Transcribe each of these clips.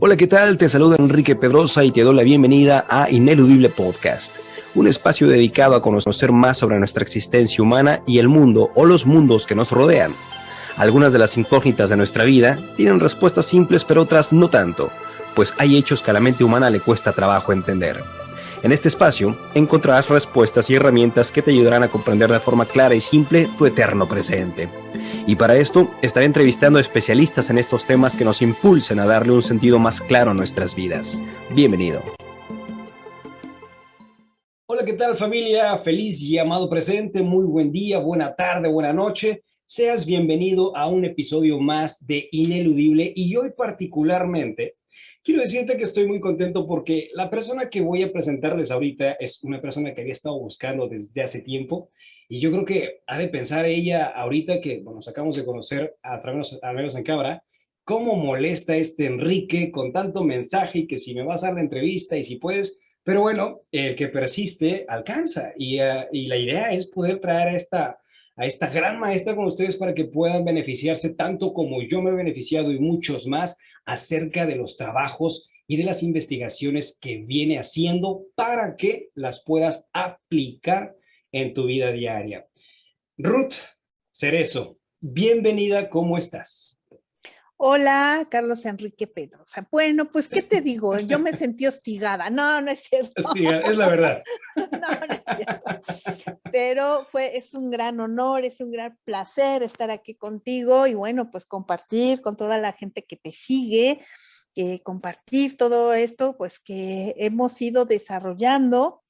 Hola, ¿qué tal? Te saluda Enrique Pedrosa y te doy la bienvenida a Ineludible Podcast, un espacio dedicado a conocer más sobre nuestra existencia humana y el mundo o los mundos que nos rodean. Algunas de las incógnitas de nuestra vida tienen respuestas simples, pero otras no tanto, pues hay hechos que a la mente humana le cuesta trabajo entender. En este espacio encontrarás respuestas y herramientas que te ayudarán a comprender de forma clara y simple tu eterno presente. Y para esto estaré entrevistando a especialistas en estos temas que nos impulsen a darle un sentido más claro a nuestras vidas. Bienvenido. Hola, ¿qué tal, familia? Feliz y amado presente, muy buen día, buena tarde, buena noche. Seas bienvenido a un episodio más de Ineludible y hoy particularmente quiero decirte que estoy muy contento porque la persona que voy a presentarles ahorita es una persona que había estado buscando desde hace tiempo y yo creo que ha de pensar ella ahorita que nos acabamos de conocer al menos en cámara, cómo molesta este Enrique con tanto mensaje y que si me vas a dar la entrevista y si puedes, pero bueno, el que persiste alcanza y la idea es poder traer a esta gran maestra con ustedes para que puedan beneficiarse tanto como yo me he beneficiado y muchos más acerca de los trabajos y de las investigaciones que viene haciendo para que las puedas aplicar en tu vida diaria. Ruth Cerezo, bienvenida, ¿cómo estás? Hola, Carlos Enrique Pedrosa. Bueno, pues, ¿qué te digo? Yo me sentí hostigada. No, no es cierto. Hostiga, es la verdad. No, no es cierto. Pero es un gran honor, es un gran placer estar aquí contigo y bueno, pues compartir con toda la gente que te sigue, compartir todo esto, pues que hemos ido desarrollando,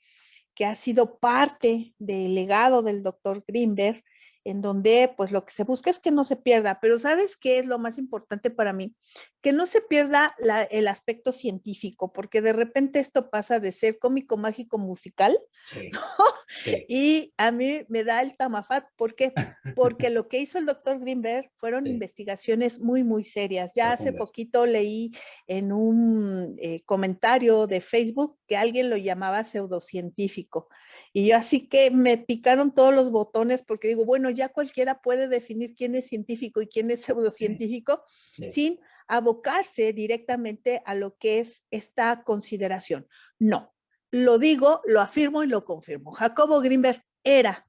que ha sido parte del legado del doctor Grinberg, en donde pues lo que se busca es que no se pierda, pero ¿sabes qué es lo más importante para mí? Que no se pierda el aspecto científico, porque de repente esto pasa de ser cómico, mágico, musical, Sí, ¿no? sí. Y a mí me da el tamafat, ¿por qué? Porque lo que hizo el doctor Grinberg fueron investigaciones muy, muy serias. Ya hace poquito leí en un comentario de Facebook que alguien lo llamaba pseudocientífico. Y yo así que me picaron todos los botones porque digo, bueno, ya cualquiera puede definir quién es científico y quién es pseudocientífico sin abocarse directamente a lo que es esta consideración. No, lo digo, lo afirmo y lo confirmo. Jacobo Grinberg era,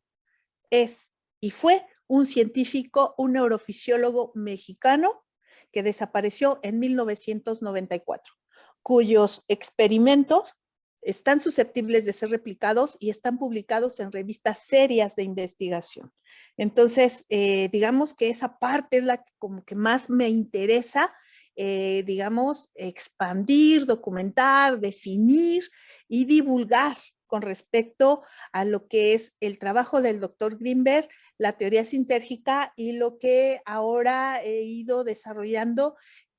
es y fue un científico, un neurofisiólogo mexicano que desapareció en 1994, cuyos experimentos están susceptibles de ser replicados y están publicados en revistas serias de investigación. Entonces, digamos que esa parte es la que como que más me interesa, digamos, expandir, documentar, definir y divulgar con respecto a lo que es el trabajo del doctor Grinberg, la teoría sintérgica y lo que ahora he ido desarrollando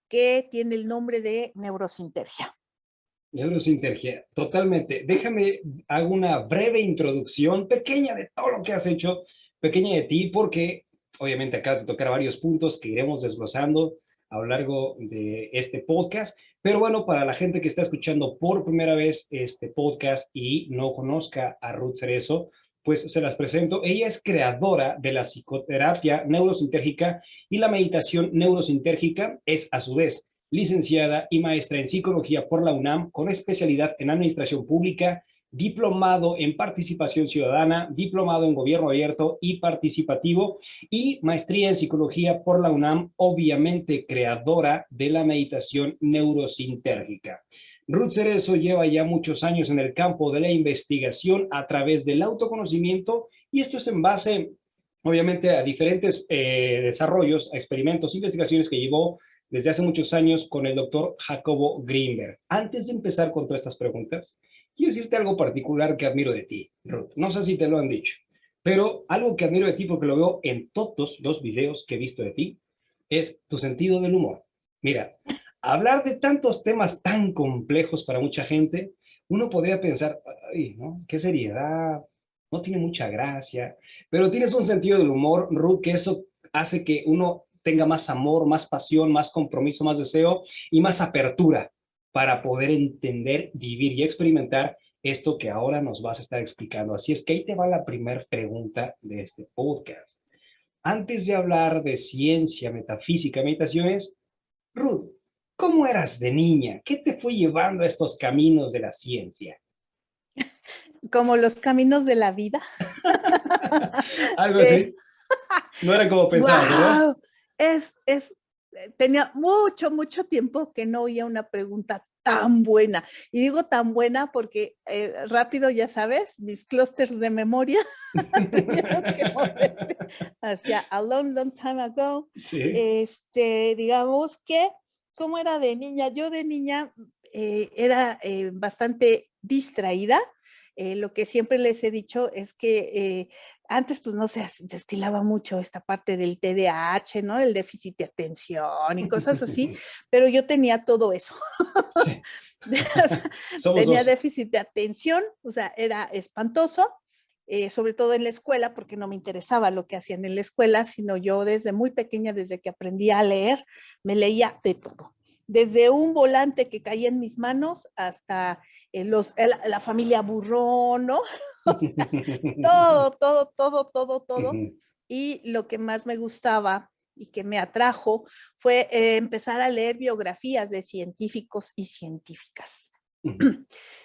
que tiene el nombre de neurosintergia. Neurosintergia, totalmente. Déjame, hago una breve introducción pequeña de todo lo que has hecho, pequeña de ti, porque obviamente acabas de tocar varios puntos que iremos desglosando a lo largo de este podcast. Pero bueno, para la gente que está escuchando por primera vez este podcast y no conozca a Ruth Cerezo, pues se las presento. Ella es creadora de la psicoterapia neurosintérgica y la meditación neurosintérgica. Es a su vez licenciada y maestra en psicología por la UNAM, con especialidad en administración pública, diplomado en participación ciudadana, diplomado en gobierno abierto y participativo y maestría en psicología por la UNAM, obviamente creadora de la meditación neurosintérgica. Ruth Cerezo lleva ya muchos años en el campo de la investigación a través del autoconocimiento y esto es en base, obviamente, a diferentes desarrollos, experimentos, investigaciones que llevó desde hace muchos años con el doctor Jacobo Grinberg. Antes de empezar con todas estas preguntas, quiero decirte algo particular que admiro de ti, Ruth. No sé si te lo han dicho, pero algo que admiro de ti porque lo veo en todos los videos que he visto de ti es tu sentido del humor. Mira, hablar de tantos temas tan complejos para mucha gente, uno podría pensar, ay, ¿no? ¿Qué seriedad? No tiene mucha gracia, pero tienes un sentido del humor, Ruth, que eso hace que uno tenga más amor, más pasión, más compromiso, más deseo y más apertura para poder entender, vivir y experimentar esto que ahora nos vas a estar explicando. Así es que ahí te va la primera pregunta de este podcast. Antes de hablar de ciencia, metafísica, meditaciones, Ruth, ¿Cómo eras de niña? ¿Qué te fue llevando a estos caminos de la ciencia? Como los caminos de la vida. Algo Eh, así. No era como pensabas, ¿verdad? ¡Wow! Tenía mucho tiempo que no oía una pregunta tan buena. Y digo tan buena porque rápido, ya sabes, mis clústeres de memoria tuvieron que moverse hacia a long time ago. Sí. Digamos que, ¿cómo era de niña? Yo de niña era bastante distraída. Lo que siempre les he dicho es que antes, pues no se destilaba mucho esta parte del TDAH, ¿no? El déficit de atención y cosas así, pero yo tenía todo eso. Sí. Somos Tenía dos. déficit de atención, o sea, era espantoso, sobre todo en la escuela, porque no me interesaba lo que hacían en la escuela, sino yo desde muy pequeña, desde que aprendí a leer, me leía de todo. Desde un volante que caía en mis manos hasta la familia Burrón, ¿no? O sea, todo. Y lo que más me gustaba y que me atrajo fue empezar a leer biografías de científicos y científicas.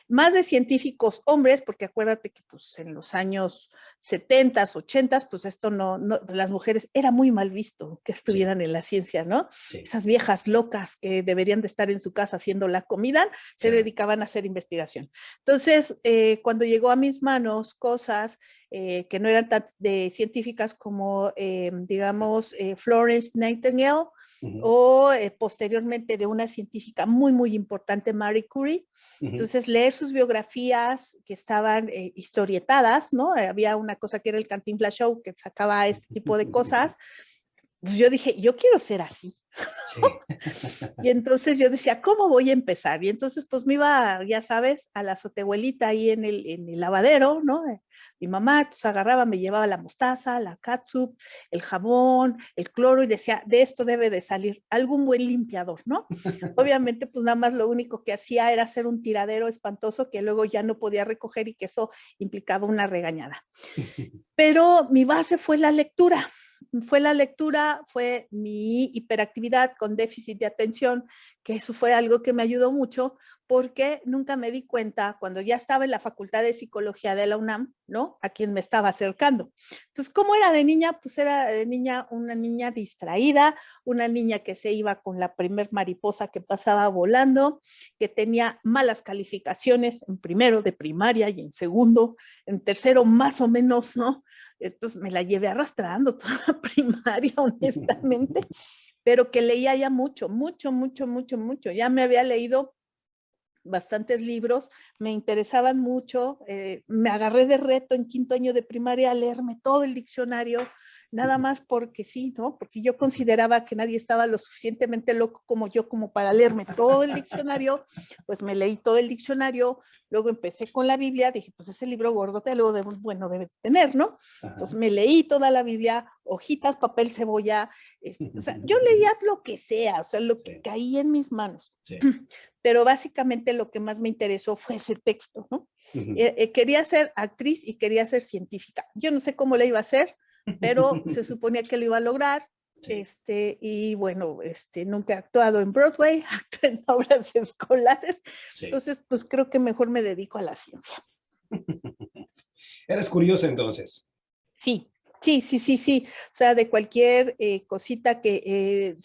Más de científicos hombres, porque acuérdate que pues, en los años 70, 80, pues esto las mujeres era muy mal visto que Sí, estuvieran en la ciencia, ¿no? sí, Esas viejas locas que deberían de estar en su casa haciendo la comida, se claro. dedicaban a hacer investigación. Entonces, cuando llegó a mis manos cosas que no eran tan de científicas como, digamos, Florence Nightingale, o posteriormente de una científica muy importante, Marie Curie. Entonces, leer sus biografías que estaban historietadas, ¿no? Había una cosa que era el Cantinflas Show que sacaba este tipo de cosas. Pues yo dije, yo quiero ser así. Sí. Y entonces yo decía, ¿cómo voy a empezar? Y entonces pues me iba, ya sabes, a la azotehuelita ahí en el lavadero, ¿no? Mi mamá pues agarraba, me llevaba la mostaza, la catsup, el jabón, el cloro y decía, de esto debe de salir algún buen limpiador, ¿no? Obviamente pues nada más lo único que hacía era hacer un tiradero espantoso que luego ya no podía recoger y que eso implicaba una regañada. Pero mi base fue mi hiperactividad con déficit de atención, que eso fue algo que me ayudó mucho porque nunca me di cuenta cuando ya estaba en la Facultad de Psicología de la UNAM, ¿no? A quien me estaba acercando. Entonces, ¿cómo era de niña? Pues era de niña una niña distraída, una niña que se iba con la primer mariposa que pasaba volando, que tenía malas calificaciones en primero de primaria y en segundo, en tercero más o menos, ¿no? Entonces me la llevé arrastrando toda la primaria, honestamente, pero que leía ya mucho. Ya me había leído bastantes libros, me interesaban mucho, me agarré de reto en quinto año de primaria a leerme todo el diccionario, nada más porque sí, ¿no? Porque yo consideraba que nadie estaba lo suficientemente loco como yo como para leerme todo el diccionario, pues me leí todo el diccionario, luego empecé con la Biblia, dije, pues ese libro gordo, algo de bueno debe tener, ¿no? Entonces me leí toda la Biblia, hojitas, papel, cebolla, o sea, yo leía lo que sea, o sea, lo que Sí, caía en mis manos. sí. Pero básicamente lo que más me interesó fue ese texto, ¿no? Quería ser actriz y quería ser científica. Yo no sé cómo le iba a hacer, pero se suponía que lo iba a lograr. Sí, Y bueno, nunca he actuado en Broadway, actué en obras escolares, sí. entonces pues creo que mejor me dedico a la ciencia. Eres curiosa entonces. Sí, sí. O sea, de cualquier cosita que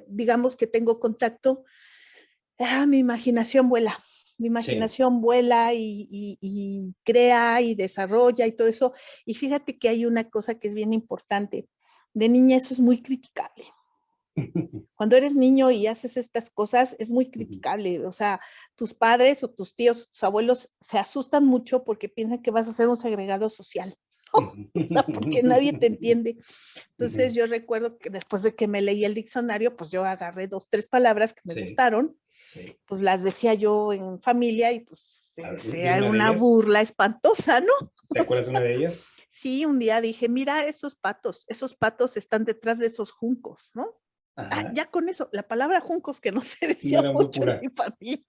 digamos que tengo contacto, mi imaginación vuela. Mi Sí. imaginación vuela y crea y desarrolla y todo eso. Y fíjate que hay una cosa que es bien importante. De niña eso es muy criticable. Cuando eres niño y haces estas cosas es muy criticable. O sea, tus padres o tus tíos, tus abuelos se asustan mucho porque piensan que vas a ser un segregado social. O sea, porque nadie te entiende. Entonces yo recuerdo que después de que me leí el diccionario, pues yo agarré 2, 3 palabras que me Sí, gustaron, sí. pues las decía yo en familia y pues A ver, era dime una de una ellas. burla espantosa, ¿no? ¿Te O acuerdas de una sea, de ellas? sí, un día dije, mira esos patos están detrás de esos juncos, ¿no? Ah, Ajá. ya con eso, la palabra juncos que no se No decía era muy mucho en pura. mi familia,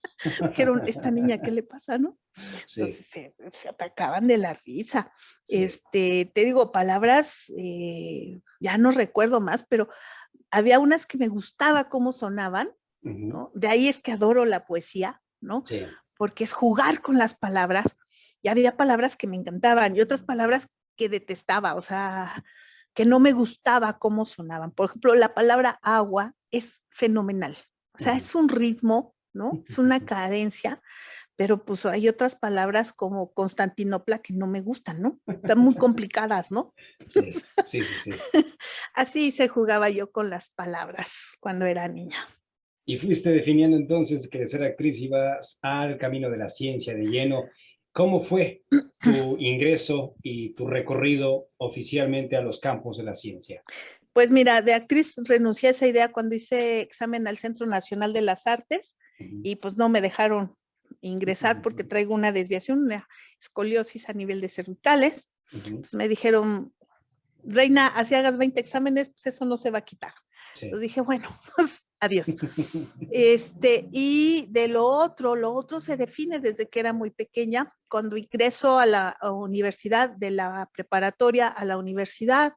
dijeron, esta niña, ¿qué le pasa, no? Sí, Entonces se atacaban de la risa. sí. Te digo, palabras, ya no recuerdo más, pero había unas que me gustaba cómo sonaban ¿no? De ahí es que adoro la poesía, ¿no? Sí. Porque es jugar con las palabras, y había palabras que me encantaban y otras palabras que detestaba, o sea, que no me gustaba cómo sonaban. Por ejemplo, la palabra agua es fenomenal, o sea, es un ritmo, ¿no? Es una cadencia, pero pues hay otras palabras como Constantinopla que no me gustan, ¿no? Están muy complicadas, ¿no? Sí, sí, sí, sí. Así se jugaba yo con las palabras cuando era niña. Y fuiste definiendo entonces que de ser actriz ibas al camino de la ciencia de lleno. ¿Cómo fue tu ingreso y tu recorrido oficialmente a los campos de la ciencia? Pues mira, de actriz renuncié a esa idea cuando hice examen al Centro Nacional de las Artes Ujú, y pues no me dejaron ingresar porque ujú, traigo una desviación, una escoliosis a nivel de cervicales. ujú. Entonces me dijeron, Reina, así hagas 20 exámenes, pues eso no se va a quitar. Sí. Entonces dije, bueno, pues adiós. Y de lo otro se define desde que era muy pequeña, cuando ingreso a la universidad, de la preparatoria a la universidad.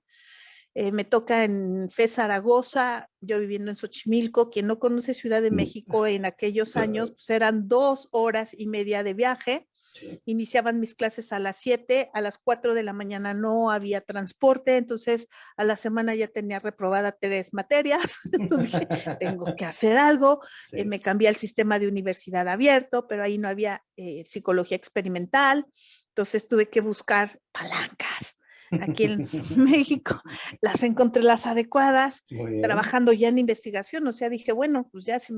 Me toca en FE Zaragoza, yo viviendo en Xochimilco. Quien no conoce Ciudad de México en aquellos años, pues eran 2 horas y media de viaje. Sí. Iniciaban mis clases a las 7, a las 4 de la mañana no había transporte, entonces a la semana ya tenía reprobada 3 materias. Entonces dije, tengo que hacer algo. Sí. Me cambié al sistema de universidad abierto, pero ahí no había psicología experimental, entonces tuve que buscar palancas. Aquí en México las encontré las adecuadas, Muy bien. trabajando ya en investigación, o sea, dije, bueno, pues ya si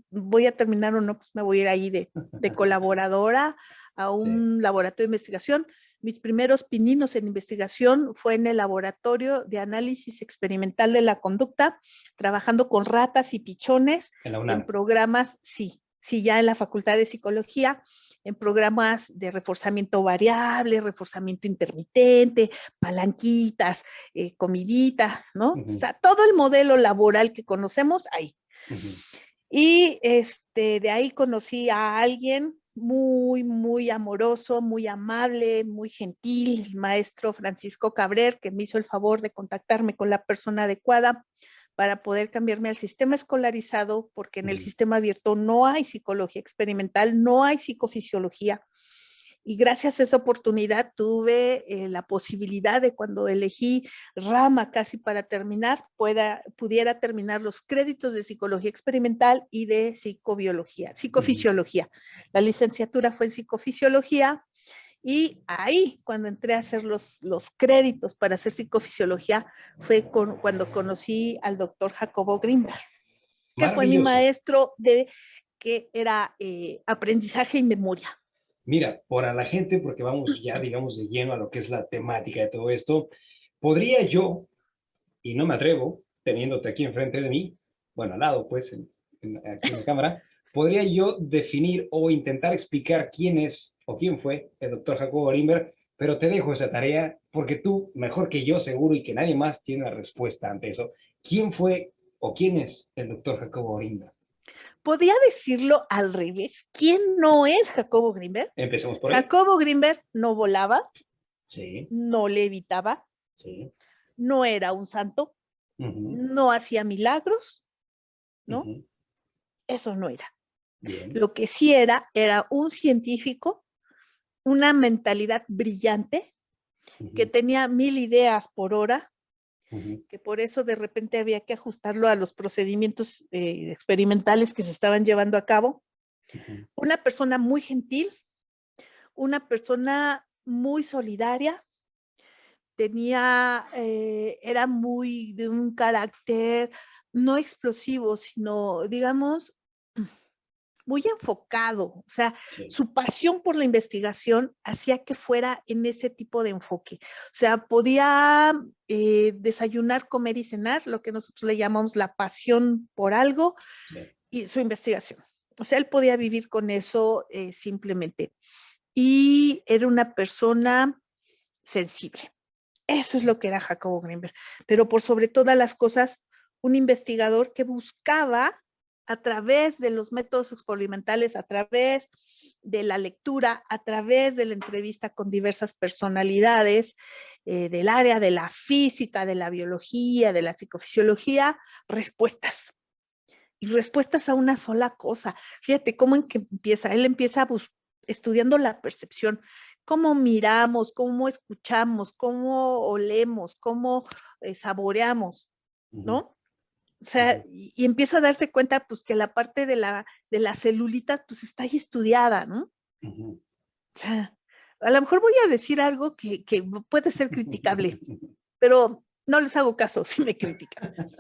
voy a terminar o no, pues me voy a ir ahí de colaboradora a Sí. un laboratorio de investigación. Mis primeros pininos en investigación fue en el laboratorio de análisis experimental de la conducta, trabajando con ratas y pichones En la en UNAM. programas, sí, sí, ya en la Facultad de Psicología, en programas de reforzamiento variable, reforzamiento intermitente, palanquitas, comidita, ¿no? O Ujú, sea, todo el modelo laboral que conocemos ahí. ujú. Y de ahí conocí a alguien muy, muy amoroso, muy amable, muy gentil, el maestro Francisco Cabrer, que me hizo el favor de contactarme con la persona adecuada para poder cambiarme al sistema escolarizado, porque en el Ujú. sistema abierto no hay psicología experimental, no hay psicofisiología. Y gracias a esa oportunidad tuve la posibilidad de, cuando elegí rama casi para terminar, pudiera terminar los créditos de psicología experimental y de psicobiología, Ujú. psicofisiología. La licenciatura fue en psicofisiología, y ahí, cuando entré a hacer los créditos para hacer psicofisiología, fue cuando conocí al doctor Jacobo Grimberg, que fue mi Maravilloso. maestro que era aprendizaje y memoria. Mira, para la gente, porque vamos ya, digamos, de lleno a lo que es la temática de todo esto, podría yo, y no me atrevo, teniéndote aquí enfrente de mí, bueno, al lado, pues, aquí en la cámara, podría yo definir o intentar explicar quién es o quién fue el doctor Jacobo Grimberg, pero te dejo esa tarea porque tú, mejor que yo, seguro, y que nadie más tiene la respuesta ante eso. ¿Quién fue o quién es el doctor Jacobo Grimberg? Podría decirlo al revés. ¿Quién no es Jacobo Grimberg? Empecemos por ahí. Jacobo Grimberg no volaba, Sí, no levitaba, sí. no era un santo, Ujú, no hacía milagros, ¿no? ujú. Eso no era. Bien. Lo que sí era un científico, una mentalidad brillante, que Ujú, tenía 1000 ideas por hora, ujú, que por eso de repente había que ajustarlo a los procedimientos experimentales que se estaban llevando a cabo. ujú. Una persona muy gentil, una persona muy solidaria, era muy de un carácter no explosivo, sino, digamos, muy enfocado. O sea, Sí. su pasión por la investigación hacía que fuera en ese tipo de enfoque. O sea, podía desayunar, comer y cenar, lo que nosotros le llamamos la pasión por algo, Sí. y su investigación. O sea, él podía vivir con eso simplemente. Y era una persona sensible. Eso es lo que era Jacobo Grinberg. Pero por sobre todas las cosas, un investigador que buscaba, a través de los métodos experimentales, a través de la lectura, a través de la entrevista con diversas personalidades del área de la física, de la biología, de la psicofisiología, respuestas. y respuestas a una sola cosa. Fíjate cómo en que empieza. Él empieza estudiando la percepción, cómo miramos, cómo escuchamos, cómo olemos, cómo saboreamos, ¿no? O sea, y empieza a darse cuenta, pues, que la parte de la celulita, pues, está ahí estudiada, ¿no? O sea, a lo mejor voy a decir algo que puede ser criticable, pero no les hago caso si me critican.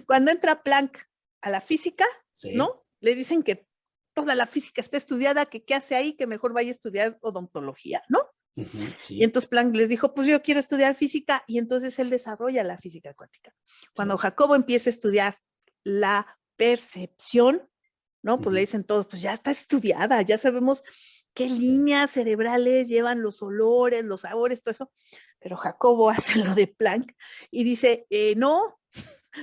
Cuando entra Planck a la física, Sí. ¿no? Le dicen que toda la física está estudiada, que qué hace ahí, que mejor vaya a estudiar odontología, ¿no? Sí. Y entonces Planck les dijo, pues yo quiero estudiar física, y entonces él desarrolla la física cuántica. Cuando Jacobo empieza a estudiar la percepción, ¿no? Pues le dicen todos, pues ya está estudiada, ya sabemos qué líneas cerebrales llevan los olores, los sabores, todo eso. Pero Jacobo hace lo de Planck y dice, no,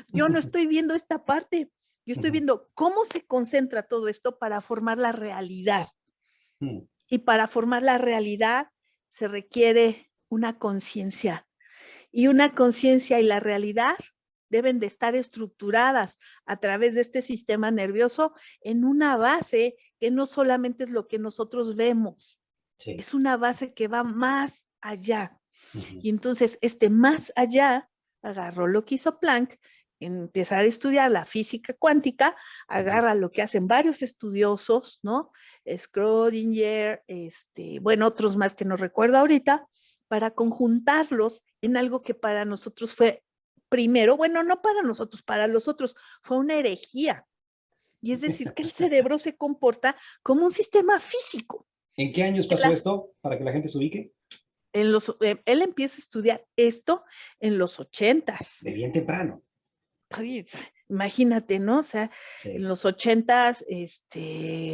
yo no estoy viendo esta parte, yo estoy viendo cómo se concentra todo esto para formar la realidad. Y para formar la realidad se requiere una conciencia. Y una conciencia y la realidad deben de estar estructuradas a través de este sistema nervioso en una base que no solamente es lo que nosotros vemos, es una base que va más allá. Y entonces más allá agarró lo que hizo Planck, empezar a estudiar la física cuántica, agarra lo que hacen varios estudiosos, ¿no? Schrödinger, bueno, otros más que no recuerdo ahorita, para conjuntarlos en algo que para nosotros fue primero, bueno, no para nosotros, para los otros, fue una herejía. Y es decir, que el cerebro se comporta como un sistema físico. ¿En qué años pasó esto para que la gente se ubique? Él empieza a estudiar esto en los 80s. De bien temprano. Ay, imagínate, ¿no? O sea, en los 80s,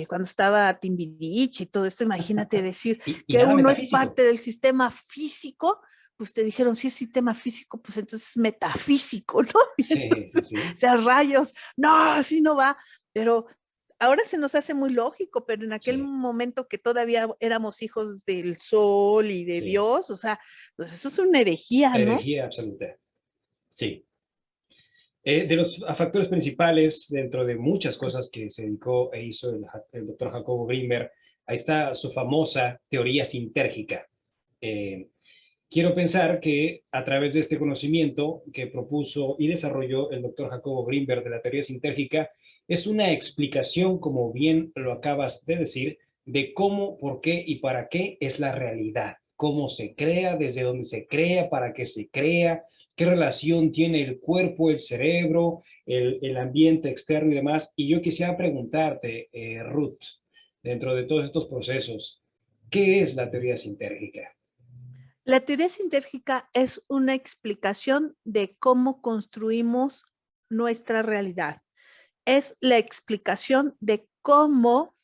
cuando estaba Timbiriche y todo esto, imagínate decir que uno es parte del sistema físico, pues te dijeron, si es sistema físico, pues entonces es metafísico, ¿no? Entonces, o sea, rayos, no, así no va, pero ahora se nos hace muy lógico, pero en aquel momento que todavía éramos hijos del sol y de Dios, o sea, pues eso es una herejía, ¿no? Herejía absoluta, sí. De los factores principales, dentro de muchas cosas que se dedicó e hizo el doctor Jacobo Grinberg, ahí está su famosa teoría sintérgica. Quiero pensar que a través de este conocimiento que propuso y desarrolló el doctor Jacobo Grinberg de la teoría sintérgica, es una explicación, como bien lo acabas de decir, de cómo, por qué y para qué es la realidad, cómo se crea, desde dónde se crea, para qué se crea, qué relación tiene el cuerpo, el cerebro, el ambiente externo y demás. Y yo quisiera preguntarte, Ruth, dentro de todos estos procesos, ¿qué es la teoría sintérgica? La teoría sintérgica es una explicación de cómo construimos nuestra realidad. Es la explicación de cómo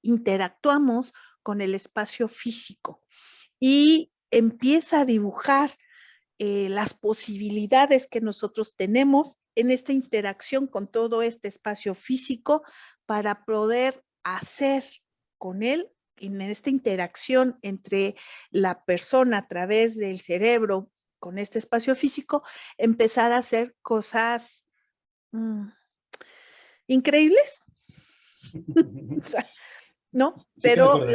interactuamos con el espacio físico y empieza a dibujar las posibilidades que nosotros tenemos en esta interacción con todo este espacio físico para poder hacer con él, en esta interacción entre la persona a través del cerebro con este espacio físico, empezar a hacer cosas increíbles. O sea, ¿no? Pero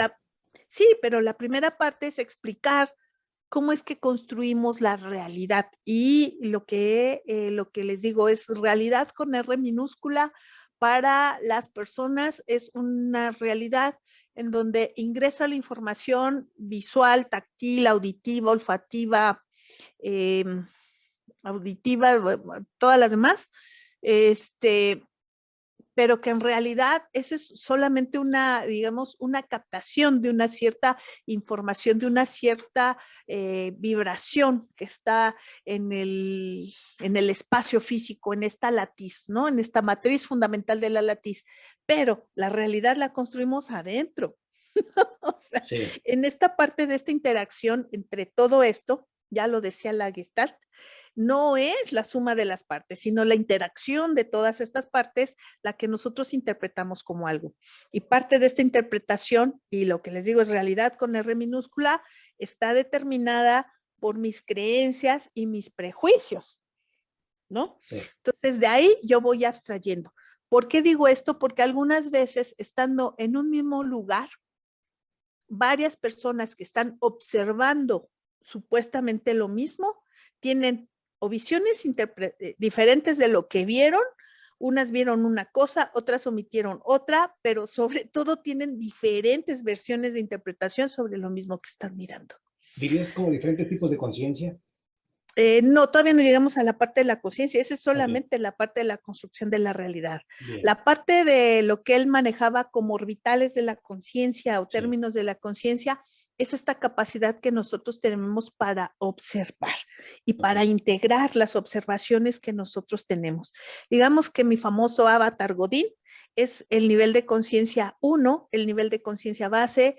sí, pero la primera parte es explicar cómo es que construimos la realidad. Y lo que les digo es realidad con R minúscula. Para las personas es una realidad en donde ingresa la información visual, táctil, auditiva, olfativa, todas las demás, pero que en realidad eso es solamente una, digamos, una captación de una cierta información, de una cierta vibración que está en el espacio físico, en esta latiz, ¿no? En esta matriz fundamental de la latiz. Pero la realidad la construimos adentro. O sea, en esta parte de esta interacción entre todo esto, ya lo decía la Gestalt, no es la suma de las partes, sino la interacción de todas estas partes la que nosotros interpretamos como algo. Y parte de esta interpretación, y lo que les digo es realidad con R minúscula, está determinada por mis creencias y mis prejuicios. ¿no? Sí. Entonces, de ahí yo voy abstrayendo. ¿Por qué digo esto? Porque algunas veces, estando en un mismo lugar, varias personas que están observando supuestamente lo mismo, tienen o visiones diferentes de lo que vieron. Unas vieron una cosa, otras omitieron otra, pero sobre todo tienen diferentes versiones de interpretación sobre lo mismo que están mirando. ¿Dirías como diferentes tipos de conciencia? No, todavía no llegamos a la parte de la conciencia, esa es solamente la parte de la construcción de la realidad. Bien. La parte de lo que él manejaba como orbitales de la conciencia o términos de la conciencia es esta capacidad que nosotros tenemos para observar y para integrar las observaciones que nosotros tenemos. Digamos que mi famoso avatar Godín es el nivel de conciencia 1, el nivel de conciencia base,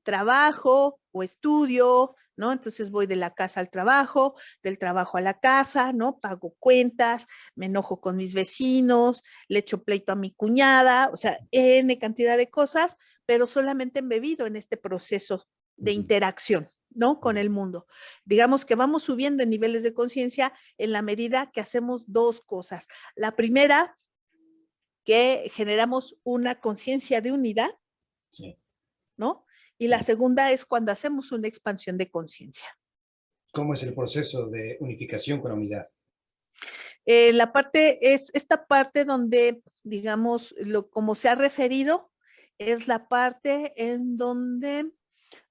trabajo o estudio, ¿no? Entonces voy de la casa al trabajo, del trabajo a la casa, ¿no? Pago cuentas, me enojo con mis vecinos, le echo pleito a mi cuñada, o sea, N cantidad de cosas, pero solamente embebido en este proceso de interacción, ¿no? Con el mundo. Digamos que vamos subiendo en niveles de conciencia en la medida que hacemos dos cosas. La primera, que generamos una conciencia de unidad, ¿no? Y la segunda es cuando hacemos una expansión de conciencia. ¿Cómo es el proceso de unificación con la unidad? La parte es esta parte donde, digamos, como se ha referido, es la parte en donde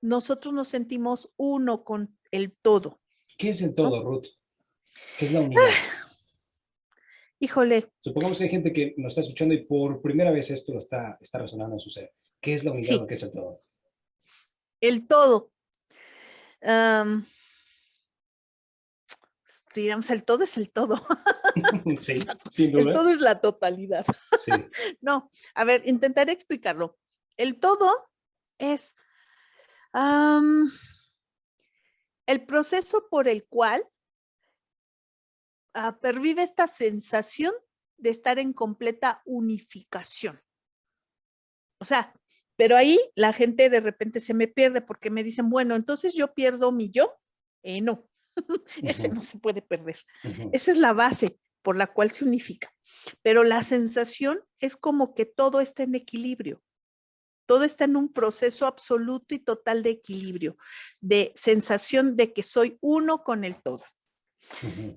nosotros nos sentimos uno con el todo. ¿Qué es el todo, ¿no? Ruth? ¿Qué es la unidad? Híjole. Supongamos que hay gente que nos está escuchando y por primera vez esto lo está resonando en su ser. ¿Qué es la unidad Sí, o qué es el todo? el todo. Digamos, el todo es el todo. Sí, sin El duda. todo es la totalidad. Sí. No, a ver, intentaré explicarlo. El todo es el proceso por el cual pervive esta sensación de estar en completa unificación. O sea, pero ahí la gente de repente se me pierde porque me dicen, bueno, entonces yo pierdo mi yo. No, ese no se puede perder. Esa es la base por la cual se unifica. Pero la sensación es como que todo está en equilibrio. Todo está en un proceso absoluto y total de equilibrio, de sensación de que soy uno con el todo.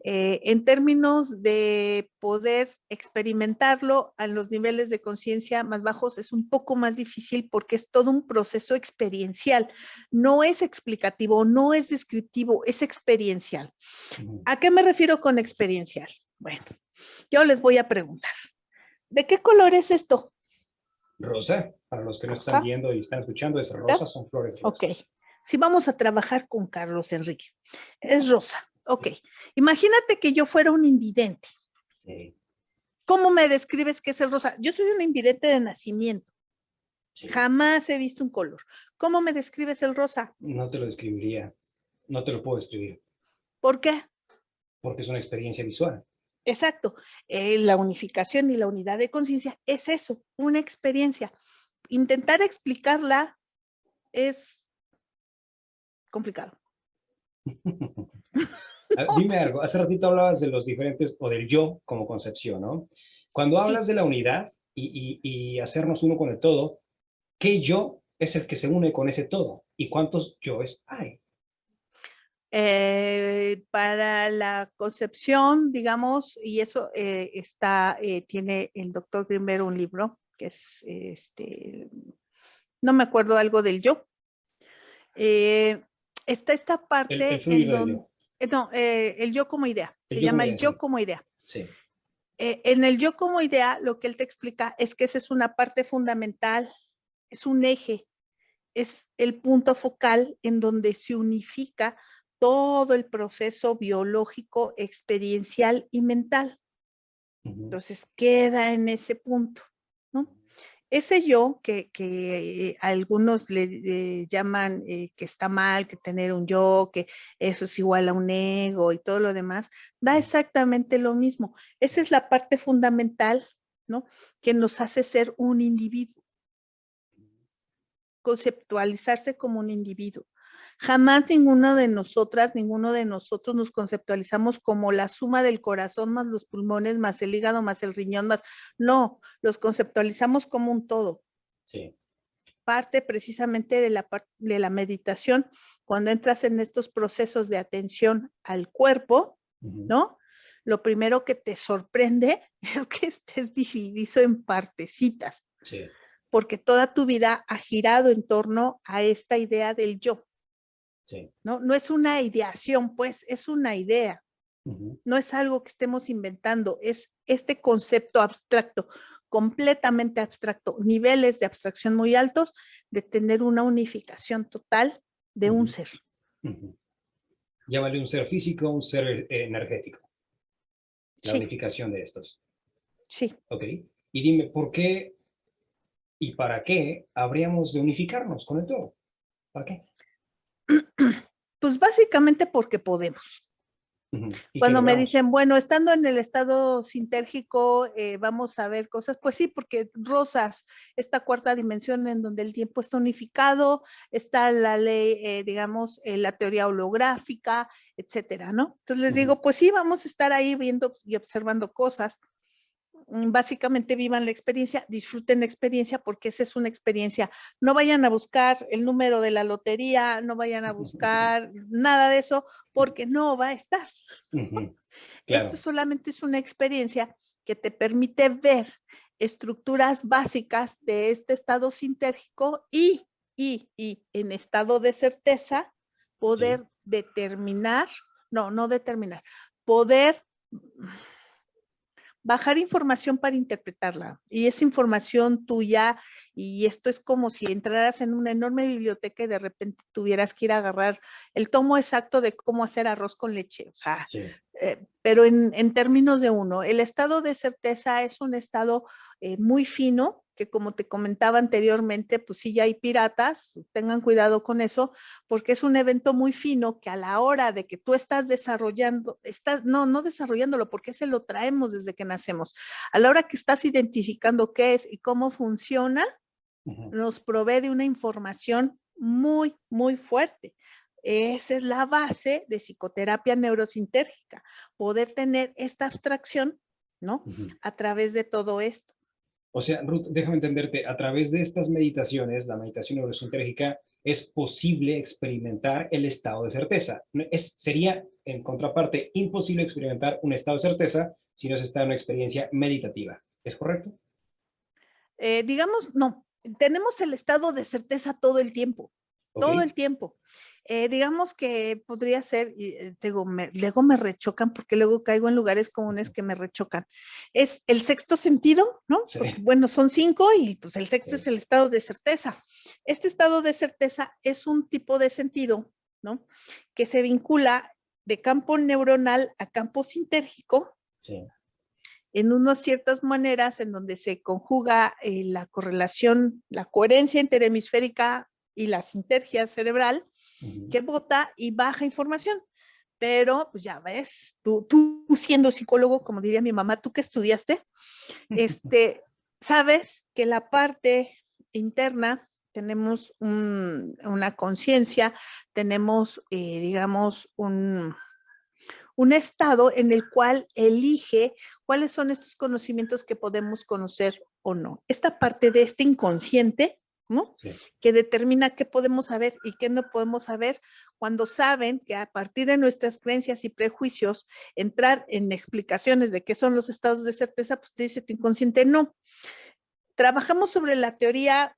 En términos de poder experimentarlo a los niveles de conciencia más bajos es un poco más difícil porque es todo un proceso experiencial. No es explicativo, no es descriptivo, es experiencial. ¿A qué me refiero con experiencial? Bueno, yo les voy a preguntar, ¿de qué color es esto? Rosa, para los que no están Rosa. viendo y están escuchando, es rosa, son flores rosas. Ok, si vamos a trabajar con Carlos Enrique, es rosa. Ok, imagínate que yo fuera un invidente. Sí. ¿Cómo me describes qué es el rosa? Yo soy un invidente de nacimiento. Sí. Jamás he visto un color. ¿Cómo me describes el rosa? No te lo describiría. No te lo puedo describir. ¿Por qué? Porque es una experiencia visual. Exacto. La unificación y la unidad de conciencia es eso, una experiencia. Intentar explicarla es complicado. Dime algo, hace ratito hablabas de los diferentes, o del yo como concepción, ¿no? Cuando hablas de la unidad y hacernos uno con el todo, ¿qué yo es el que se une con ese todo? ¿Y cuántos yoes hay? Para la concepción, digamos, y eso tiene el doctor Grimberg un libro que es, no me acuerdo algo del yo. Está esta parte El fluido del yo. No, el yo como idea, El se yo como llama idea, el yo sí. como idea. Sí. En el yo como idea, lo que él te explica es que esa es una parte fundamental, es un eje, es el punto focal en donde se unifica todo el proceso biológico, experiencial y mental. Entonces queda en ese punto, ¿no? Ese yo que algunos le llaman que está mal, que tener un yo, que eso es igual a un ego y todo lo demás, da exactamente lo mismo. Esa es la parte fundamental, ¿no? Que nos hace ser un individuo, conceptualizarse como un individuo. Jamás ninguno de nosotras, ninguno de nosotros nos conceptualizamos como la suma del corazón más los pulmones, más el hígado, más el riñón, más. No, los conceptualizamos como un todo. Sí. Parte precisamente de la meditación, cuando entras en estos procesos de atención al cuerpo, ¿no? Lo primero que te sorprende es que estés dividido en partecitas. Sí. Porque toda tu vida ha girado en torno a esta idea del yo. Sí. ¿No? No es una ideación, pues, es una idea. No es algo que estemos inventando, es este concepto abstracto, completamente abstracto, niveles de abstracción muy altos, de tener una unificación total de un ser. Llámale un ser físico, un ser energético. La unificación de estos. Sí. Ok. Y dime, ¿por qué y para qué habríamos de unificarnos con el todo? ¿Para qué? Pues básicamente porque podemos. Cuando me dicen, bueno, estando en el estado sintérgico, vamos a ver cosas, pues sí, porque rozas esta cuarta dimensión en donde el tiempo está unificado, está la ley, digamos, la teoría holográfica, etcétera, ¿no? Entonces les digo, pues sí, vamos a estar ahí viendo y observando cosas. Básicamente vivan la experiencia, disfruten la experiencia porque esa es una experiencia. No vayan a buscar el número de la lotería, no vayan a buscar nada de eso porque no va a estar. Claro. Esto solamente es una experiencia que te permite ver estructuras básicas de este estado sintérgico y en estado de certeza poder determinar, no determinar, poder bajar información para interpretarla. Y esa información tuya, y esto es como si entraras en una enorme biblioteca y de repente tuvieras que ir a agarrar el tomo exacto de cómo hacer arroz con leche. O sea, pero en términos de uno, el estado de certeza es un estado muy fino, que como te comentaba anteriormente, pues sí ya hay piratas, tengan cuidado con eso, porque es un evento muy fino que a la hora de que tú estás desarrollando, no desarrollándolo, porque ese lo traemos desde que nacemos, a la hora que estás identificando qué es y cómo funciona, nos provee de una información muy, muy fuerte. Esa es la base de psicoterapia neurosintérgica, poder tener esta abstracción, ¿no? A través de todo esto. O sea, Ruth, déjame entenderte, a través de estas meditaciones, la meditación neurosintérgica, es posible experimentar el estado de certeza. Sería, en contraparte, imposible experimentar un estado de certeza si no se está en una experiencia meditativa. ¿Es correcto? Digamos, no. Tenemos el estado de certeza todo el tiempo. Todo el tiempo. Digamos que podría ser, luego me rechocan porque luego caigo en lugares comunes que me rechocan. Es el sexto sentido, ¿no? Sí. Porque, bueno, son 5 y pues el sexto es el estado de certeza. Este estado de certeza es un tipo de sentido, ¿no? Que se vincula de campo neuronal a campo sintérgico. Sí. En unas ciertas maneras en donde se conjuga la correlación, la coherencia interhemisférica y la sinergia cerebral, que bota y baja información. Pero, pues ya ves, tú siendo psicólogo, como diría mi mamá, tú que estudiaste, sabes que la parte interna tenemos una conciencia, tenemos, digamos, un estado en el cual elige cuáles son estos conocimientos que podemos conocer o no. Esta parte de este inconsciente, ¿no? Sí. Que determina qué podemos saber y qué no podemos saber, cuando saben que a partir de nuestras creencias y prejuicios, entrar en explicaciones de qué son los estados de certeza, pues te dice tu inconsciente no. Trabajamos sobre la teoría,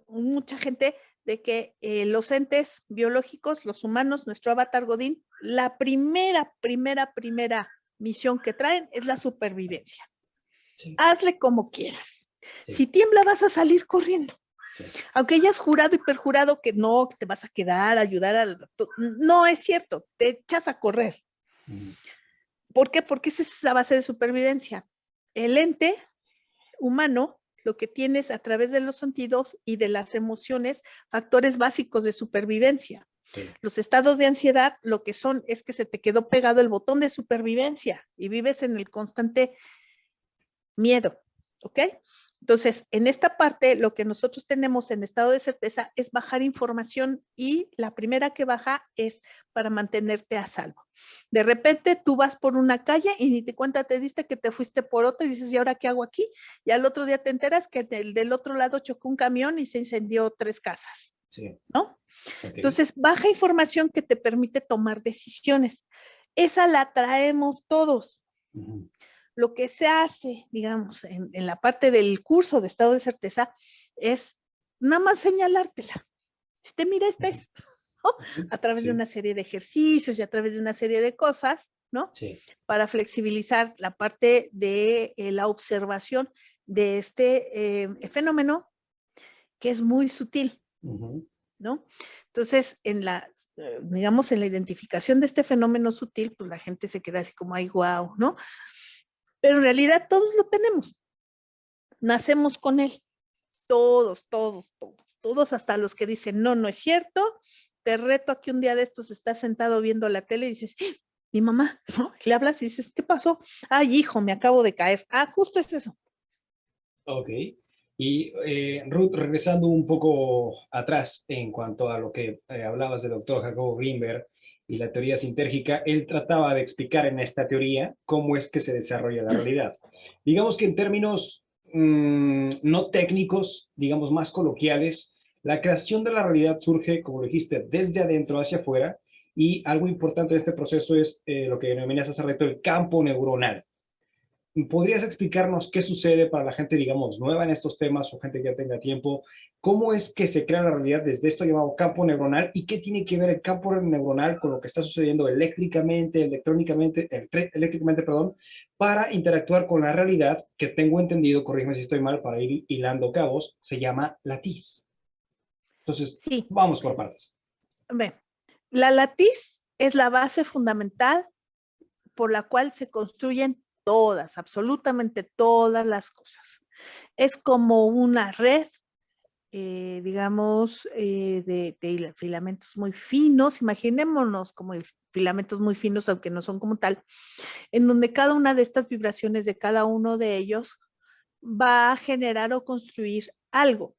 mucha gente, de que los entes biológicos, los humanos, nuestro avatar Godín, la primera misión que traen es la supervivencia. Sí. Hazle como quieras. Sí. Si tiembla, vas a salir corriendo. Sí. Aunque hayas jurado y perjurado que no, que te vas a quedar, ayudar al... No es cierto, te echas a correr. ¿Por qué? Porque esa es la base de supervivencia. El ente humano lo que tienes a través de los sentidos y de las emociones, factores básicos de supervivencia. Sí. Los estados de ansiedad lo que son es que se te quedó pegado el botón de supervivencia y vives en el constante miedo, ¿ok? Entonces, en esta parte, lo que nosotros tenemos en estado de certeza es bajar información y la primera que baja es para mantenerte a salvo. De repente tú vas por una calle y ni te cuenta, te diste que te fuiste por otra y dices, ¿y ahora qué hago aquí? Y al otro día te enteras que del otro lado chocó un camión y se incendió 3 casas, Sí. ¿no? Ok. Entonces, baja información que te permite tomar decisiones. Esa la traemos todos. Ujú. Lo que se hace, digamos, en la parte del curso de estado de certeza es nada más señalártela. Si te mira, esta es, ¿no? A través de Sí, una serie de ejercicios y a través de una serie de cosas, ¿no? sí. Para flexibilizar la parte de la observación de este fenómeno que es muy sutil, Ujú. ¿no? Entonces, digamos, en la identificación de este fenómeno sutil, pues la gente se queda así como, ay, guau, ¿no? Pero en realidad todos lo tenemos, nacemos con él, todos, todos, todos, todos, hasta los que dicen, no, no es cierto, te reto a que un día de estos estás sentado viendo la tele y dices, ¡ah! Mi mamá, ¿no? Le hablas y dices, ¿qué pasó? Ay, hijo, me acabo de caer. Ah, justo es eso. Ok. Y Ruth, regresando un poco atrás en cuanto a lo que hablabas del doctor Jacobo Greenberg y la teoría sintérgica, él trataba de explicar en esta teoría cómo es que se desarrolla la realidad. Digamos que en términos no técnicos, digamos más coloquiales, la creación de la realidad surge, como dijiste, desde adentro hacia afuera, y algo importante de este proceso es lo que denominas hace rato el campo neuronal. ¿Podrías explicarnos qué sucede para la gente, digamos, nueva en estos temas o gente que ya tenga tiempo? ¿Cómo es que se crea la realidad desde esto llamado campo neuronal y qué tiene que ver el campo neuronal con lo que está sucediendo eléctricamente, eléctricamente, perdón, para interactuar con la realidad que tengo entendido, corrígeme si estoy mal, para ir hilando cabos, se llama latiz? Entonces, Sí, vamos por partes. ven, la latiz es la base fundamental por la cual se construyen todas, absolutamente todas las cosas. Es como una red, digamos, de filamentos muy finos, imaginémonos como filamentos muy finos, aunque no son como tal, en donde cada una de estas vibraciones de cada uno de ellos va a generar o construir algo.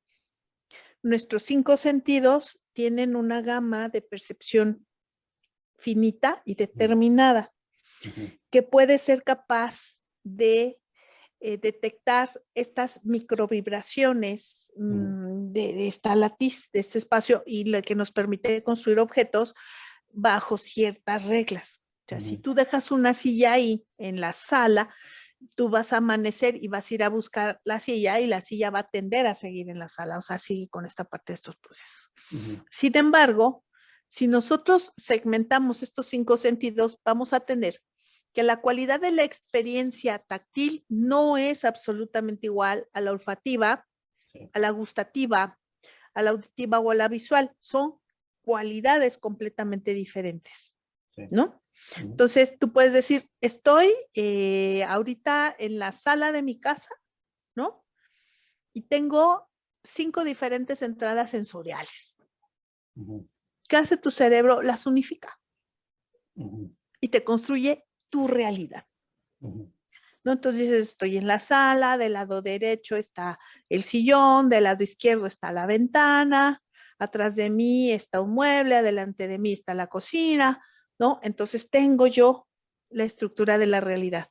Nuestros 5 sentidos tienen una gama de percepción finita y determinada que puede ser capaz de detectar estas microvibraciones de esta latiz, de este espacio y la que nos permite construir objetos bajo ciertas reglas. O sea, si tú dejas una silla ahí en la sala, tú vas a amanecer y vas a ir a buscar la silla y la silla va a tender a seguir en la sala. O sea, sigue con esta parte de estos procesos. Sin embargo, si nosotros segmentamos estos 5 sentidos, vamos a tener que la cualidad de la experiencia táctil no es absolutamente igual a la olfativa, Sí, a la gustativa, a la auditiva o a la visual. Son cualidades completamente diferentes, sí. ¿no? Entonces, tú puedes decir, estoy ahorita en la sala de mi casa, ¿no? Y tengo 5 diferentes entradas sensoriales. ¿Qué hace tu cerebro? Las unifica y te construye tu realidad. ¿No? Entonces dices, estoy en la sala, del lado derecho está el sillón, del lado izquierdo está la ventana, atrás de mí está un mueble, adelante de mí está la cocina, ¿no? Entonces tengo yo la estructura de la realidad.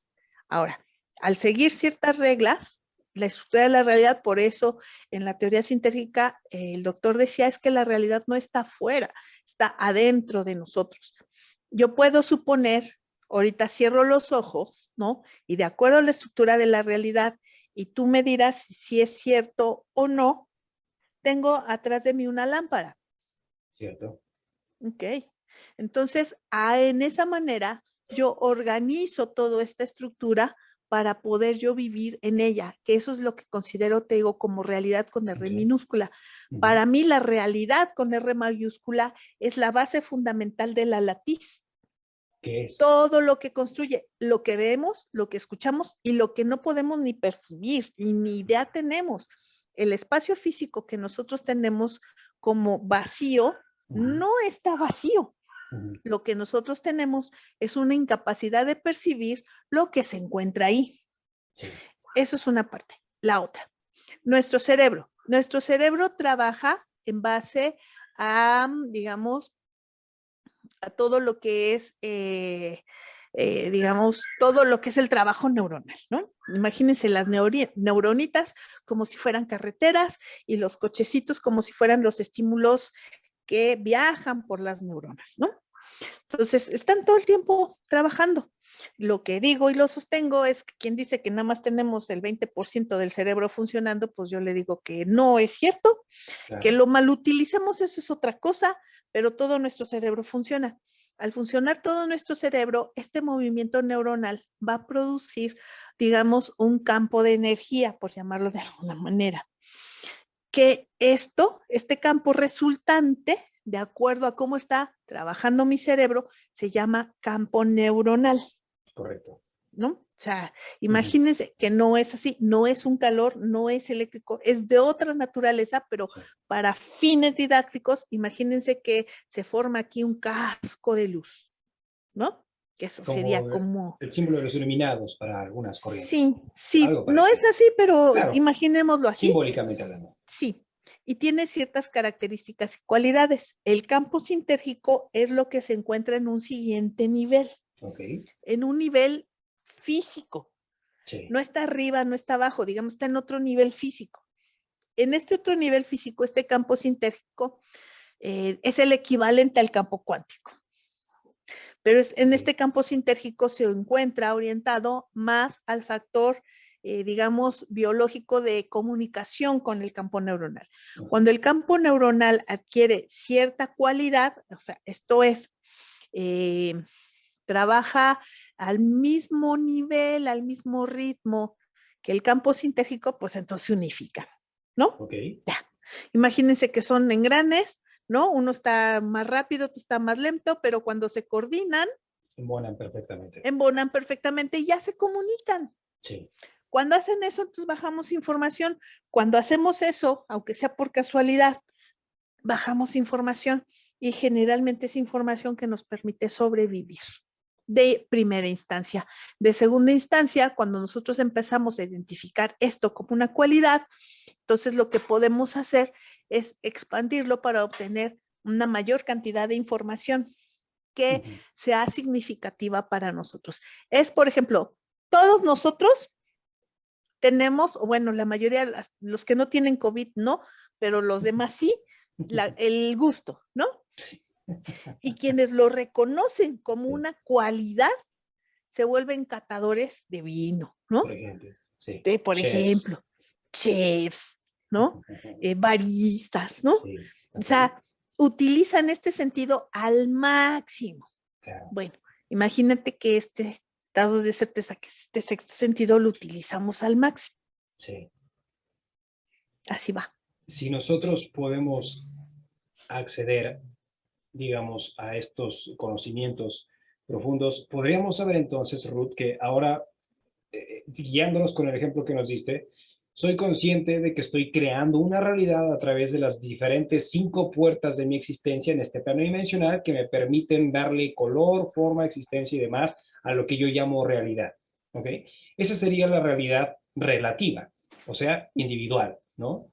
Ahora, al seguir ciertas reglas, la estructura de la realidad, por eso en la teoría sintérgica, el doctor decía es que la realidad no está afuera, está adentro de nosotros. Yo puedo suponer, ahorita cierro los ojos, ¿no? Y de acuerdo a la estructura de la realidad, y tú me dirás si es cierto o no, tengo atrás de mí una lámpara. ¿Cierto? Ok. Entonces, en esa manera, yo organizo toda esta estructura para poder yo vivir en ella, que eso es lo que considero, te digo, como realidad con R Okay. minúscula. Para mí, la realidad con R mayúscula es la base fundamental de la latiz. ¿Qué es? Todo lo que construye, lo que vemos, lo que escuchamos y lo que no podemos ni percibir y ni idea tenemos. El espacio físico que nosotros tenemos como vacío no está vacío. Lo que nosotros tenemos es una incapacidad de percibir lo que se encuentra ahí. Sí. Eso es una parte. La otra. Nuestro cerebro trabaja en base a, digamos, a todo lo que es, digamos, todo lo que es el trabajo neuronal, ¿no? Imagínense las neuronitas como si fueran carreteras y los cochecitos como si fueran los estímulos que viajan por las neuronas, ¿no? Entonces, están todo el tiempo trabajando. Lo que digo y lo sostengo es que quien dice que nada más tenemos el 20% del cerebro funcionando, pues yo le digo que no es cierto, Claro. que lo mal utilicemos, eso es otra cosa, pero todo nuestro cerebro funciona. Al funcionar todo nuestro cerebro, este movimiento neuronal va a producir, digamos, un campo de energía, por llamarlo de alguna manera. Que este campo resultante, de acuerdo a cómo está trabajando mi cerebro, se llama campo neuronal. Correcto. ¿No? O sea, imagínense que no es así, no es un calor, no es eléctrico, es de otra naturaleza, pero sí, para fines didácticos, imagínense que se forma aquí un casco de luz, ¿no? Que eso sería como... El símbolo de los iluminados para algunas corrientes. Sí, sí, no es así, pero claro, imaginémoslo así. Simbólicamente hablando. Sí, y tiene ciertas características y cualidades. El campo sintérgico es lo que se encuentra en un siguiente nivel. Okay. En un nivel físico. Sí. No está arriba, no está abajo, digamos, está en otro nivel físico. En este otro nivel físico, este campo sintérgico es el equivalente al campo cuántico. Pero en este campo sintérgico se encuentra orientado más al factor, digamos, biológico de comunicación con el campo neuronal. Cuando el campo neuronal adquiere cierta cualidad, o sea, esto es, trabaja al mismo nivel, al mismo ritmo que el campo sintérgico, pues entonces se unifican, ¿no? Ok. Ya. Imagínense que son engranes, ¿no? Uno está más rápido, otro está más lento, pero cuando se coordinan, embonan perfectamente. Embonan perfectamente y ya se comunican. Sí. Cuando hacen eso, entonces bajamos información. Cuando hacemos eso, aunque sea por casualidad, bajamos información y generalmente es información que nos permite sobrevivir de primera instancia. De segunda instancia, cuando nosotros empezamos a identificar esto como una cualidad, entonces lo que podemos hacer es expandirlo para obtener una mayor cantidad de información que sea significativa para nosotros. Es, por ejemplo, todos nosotros tenemos, o bueno, la mayoría, los que no tienen COVID no, pero los demás sí, el gusto, ¿no? Y quienes lo reconocen como una cualidad, se vuelven catadores de vino, ¿no? Por ejemplo, sí. Por ejemplo, chefs, ¿no? Baristas, ¿no? Sí, okay. O sea, utilizan este sentido al máximo. Claro. Bueno, imagínate que este estado de certeza, que este sexto sentido lo utilizamos al máximo. Sí. Así va. Si nosotros podemos acceder, digamos, a estos conocimientos profundos, podríamos saber entonces, Ruth, que ahora, guiándonos con el ejemplo que nos diste, soy consciente de que estoy creando una realidad a través de las diferentes 5 puertas de mi existencia en este plano dimensional que me permiten darle color, forma, existencia y demás a lo que yo llamo realidad. ¿Ok? Esa sería la realidad relativa, o sea, individual, ¿no?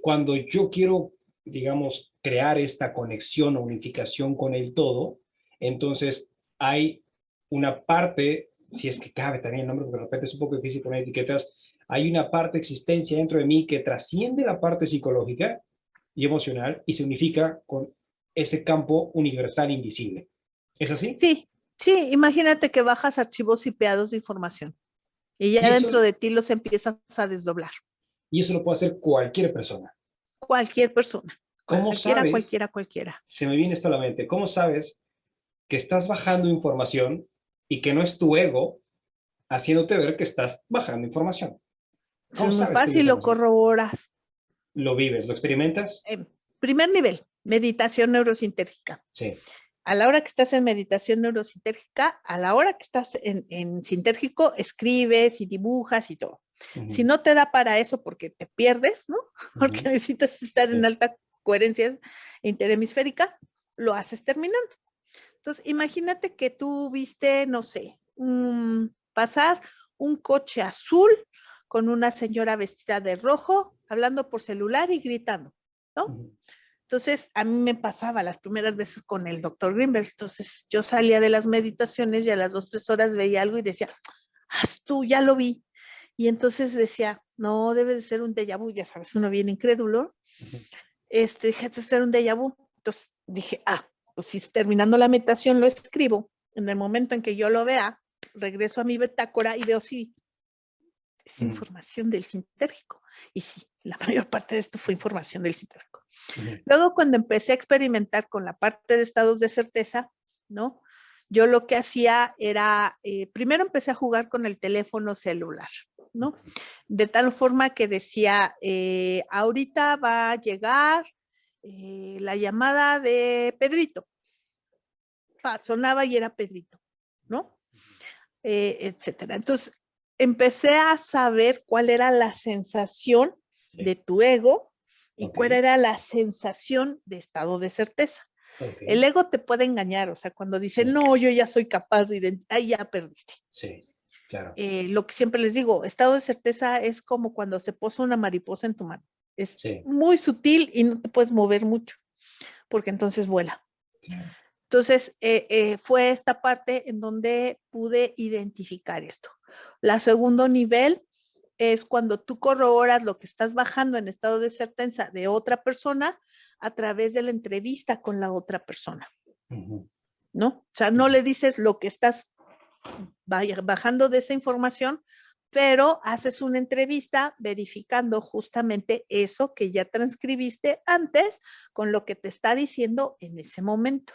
Cuando yo quiero, digamos, crear esta conexión o unificación con el todo, entonces hay una parte, si es que cabe también el nombre, porque de repente es un poco difícil poner etiquetas, hay una parte existencia dentro de mí que trasciende la parte psicológica y emocional y se unifica con ese campo universal invisible. ¿Es así? Sí, sí, imagínate que bajas archivos IPados de información y ya dentro de ti los empiezas a desdoblar. Y eso lo puede hacer cualquier persona. Cualquier persona. ¿Cómo sabes? Cualquiera. Se me viene esto a la mente. ¿Cómo sabes que estás bajando información y que no es tu ego haciéndote ver que estás bajando información? Es muy fácil, lo corroboras. ¿Lo vives? ¿Lo experimentas? Primer nivel, meditación neurosintérgica. Sí. A la hora que estás en meditación neurosintérgica, a la hora que estás en sintérgico, escribes y dibujas y todo. Si no te da para eso porque te pierdes, ¿no? Porque necesitas estar en alta coherencia interhemisférica, lo haces terminando. Entonces, imagínate que tú viste, no sé, pasar un coche azul con una señora vestida de rojo, hablando por celular y gritando, ¿no? Entonces, a mí me pasaba las primeras veces con el doctor Greenberg. Entonces, yo salía de las meditaciones y a las 2, 3 horas veía algo y decía, haz tú, ya lo vi. Y entonces decía, no, debe de ser un déjà vu, ya sabes, uno bien incrédulo. Dije, debe ser un déjà vu. Entonces dije, pues si terminando la meditación lo escribo, en el momento en que yo lo vea, regreso a mi bitácora y veo si es información del sintérgico. Y sí, la mayor parte de esto fue información del sintérgico. Luego, cuando empecé a experimentar con la parte de estados de certeza, ¿no? Yo lo que hacía era, primero empecé a jugar con el teléfono celular, ¿no? De tal forma que decía, ahorita va a llegar la llamada de Pedrito. Sonaba y era Pedrito, ¿no? Etcétera. Entonces, empecé a saber cuál era la sensación de tu ego y cuál era la sensación de estado de certeza. El ego te puede engañar, o sea, cuando dice, no, yo ya soy capaz de ahí ya perdiste. Sí, claro. Lo que siempre les digo, estado de certeza es como cuando se posa una mariposa en tu mano. Es muy sutil y no te puedes mover mucho, porque entonces vuela. Claro. Entonces, fue esta parte en donde pude identificar esto. La segundo nivel es cuando tú corroboras lo que estás bajando en estado de certeza de otra persona a través de la entrevista con la otra persona, ¿no? O sea, no le dices lo que estás bajando de esa información, pero haces una entrevista verificando justamente eso que ya transcribiste antes con lo que te está diciendo en ese momento.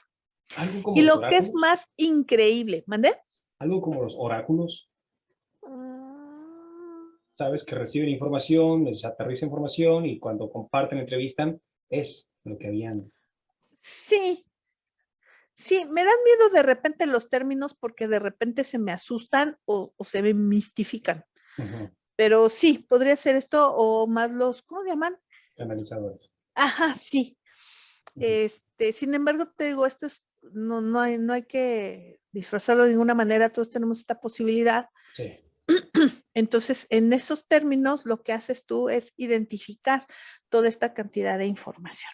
Algo como y los lo oráculos. Que es más increíble, ¿mandé? Algo como los oráculos. Sabes que reciben información, les aterriza información y cuando comparten, entrevistan, es lo que habían. Sí, me dan miedo de repente los términos porque de repente se me asustan o se me mistifican. Pero sí, podría ser esto o más los, ¿cómo se llaman? Analizadores. Ajá, sí. Sin embargo, te digo, esto es, no hay que disfrazarlo de ninguna manera, todos tenemos esta posibilidad. Sí. Entonces, en esos términos, lo que haces tú es identificar toda esta cantidad de información.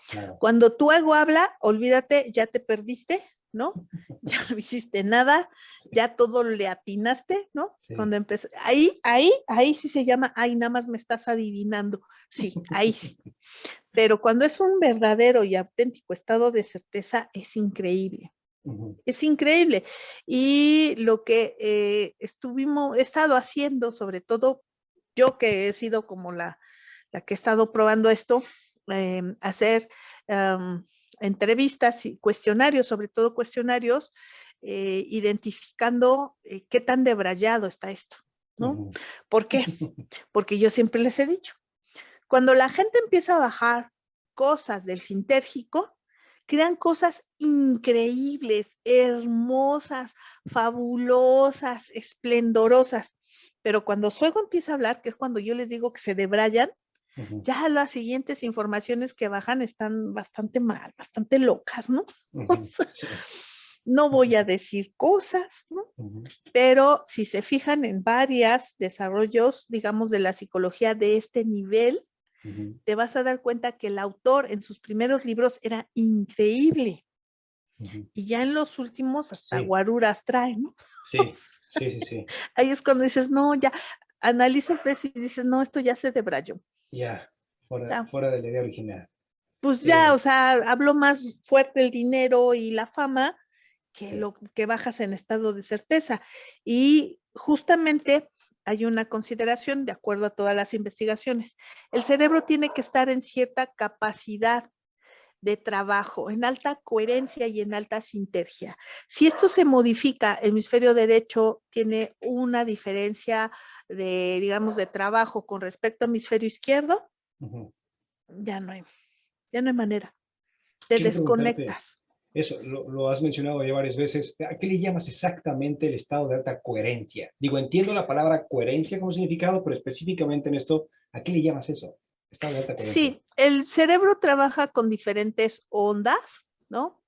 Claro. Cuando tu ego habla, olvídate, ya te perdiste, ¿no? Ya no hiciste nada, ya todo le atinaste, ¿no? Sí. Cuando empecé, ahí sí se llama, nada más me estás adivinando. Sí, ahí sí. Pero cuando es un verdadero y auténtico estado de certeza, es increíble. Es increíble. Y lo que he estado haciendo, sobre todo yo que he sido como la que he estado probando esto, hacer entrevistas y cuestionarios, sobre todo cuestionarios, identificando qué tan debrayado está esto, ¿no? ¿Por qué? Porque yo siempre les he dicho, cuando la gente empieza a bajar cosas del sintérgico, crean cosas increíbles, hermosas, fabulosas, esplendorosas. Pero cuando su ego empieza a hablar, que es cuando yo les digo que se debrayan, ya las siguientes informaciones que bajan están bastante mal, bastante locas, ¿no? O sea, no voy a decir cosas, ¿no? Pero si se fijan en varios desarrollos, digamos, de la psicología de este nivel, te vas a dar cuenta que el autor en sus primeros libros era increíble. Y ya en los últimos hasta guaruras trae, ¿no? Sí. Ahí es cuando dices, no, ya, analizas, ves y dices, no, esto ya se debrayó. Ya, fuera de la idea original. Pues ya, o sea, hablo más fuerte el dinero y la fama que lo que bajas en estado de certeza. Y justamente hay una consideración, de acuerdo a todas las investigaciones. El cerebro tiene que estar en cierta capacidad de trabajo, en alta coherencia y en alta sinergia. Si esto se modifica, el hemisferio derecho tiene una diferencia de, digamos, de trabajo con respecto al hemisferio izquierdo, ya no hay manera. Te desconectas. Eso, lo has mencionado ya varias veces. ¿A qué le llamas exactamente el estado de alta coherencia? Digo, entiendo la palabra coherencia como significado, pero específicamente en esto, ¿a qué le llamas eso? Estado de alta coherencia. Sí, el cerebro trabaja con diferentes ondas, ¿no?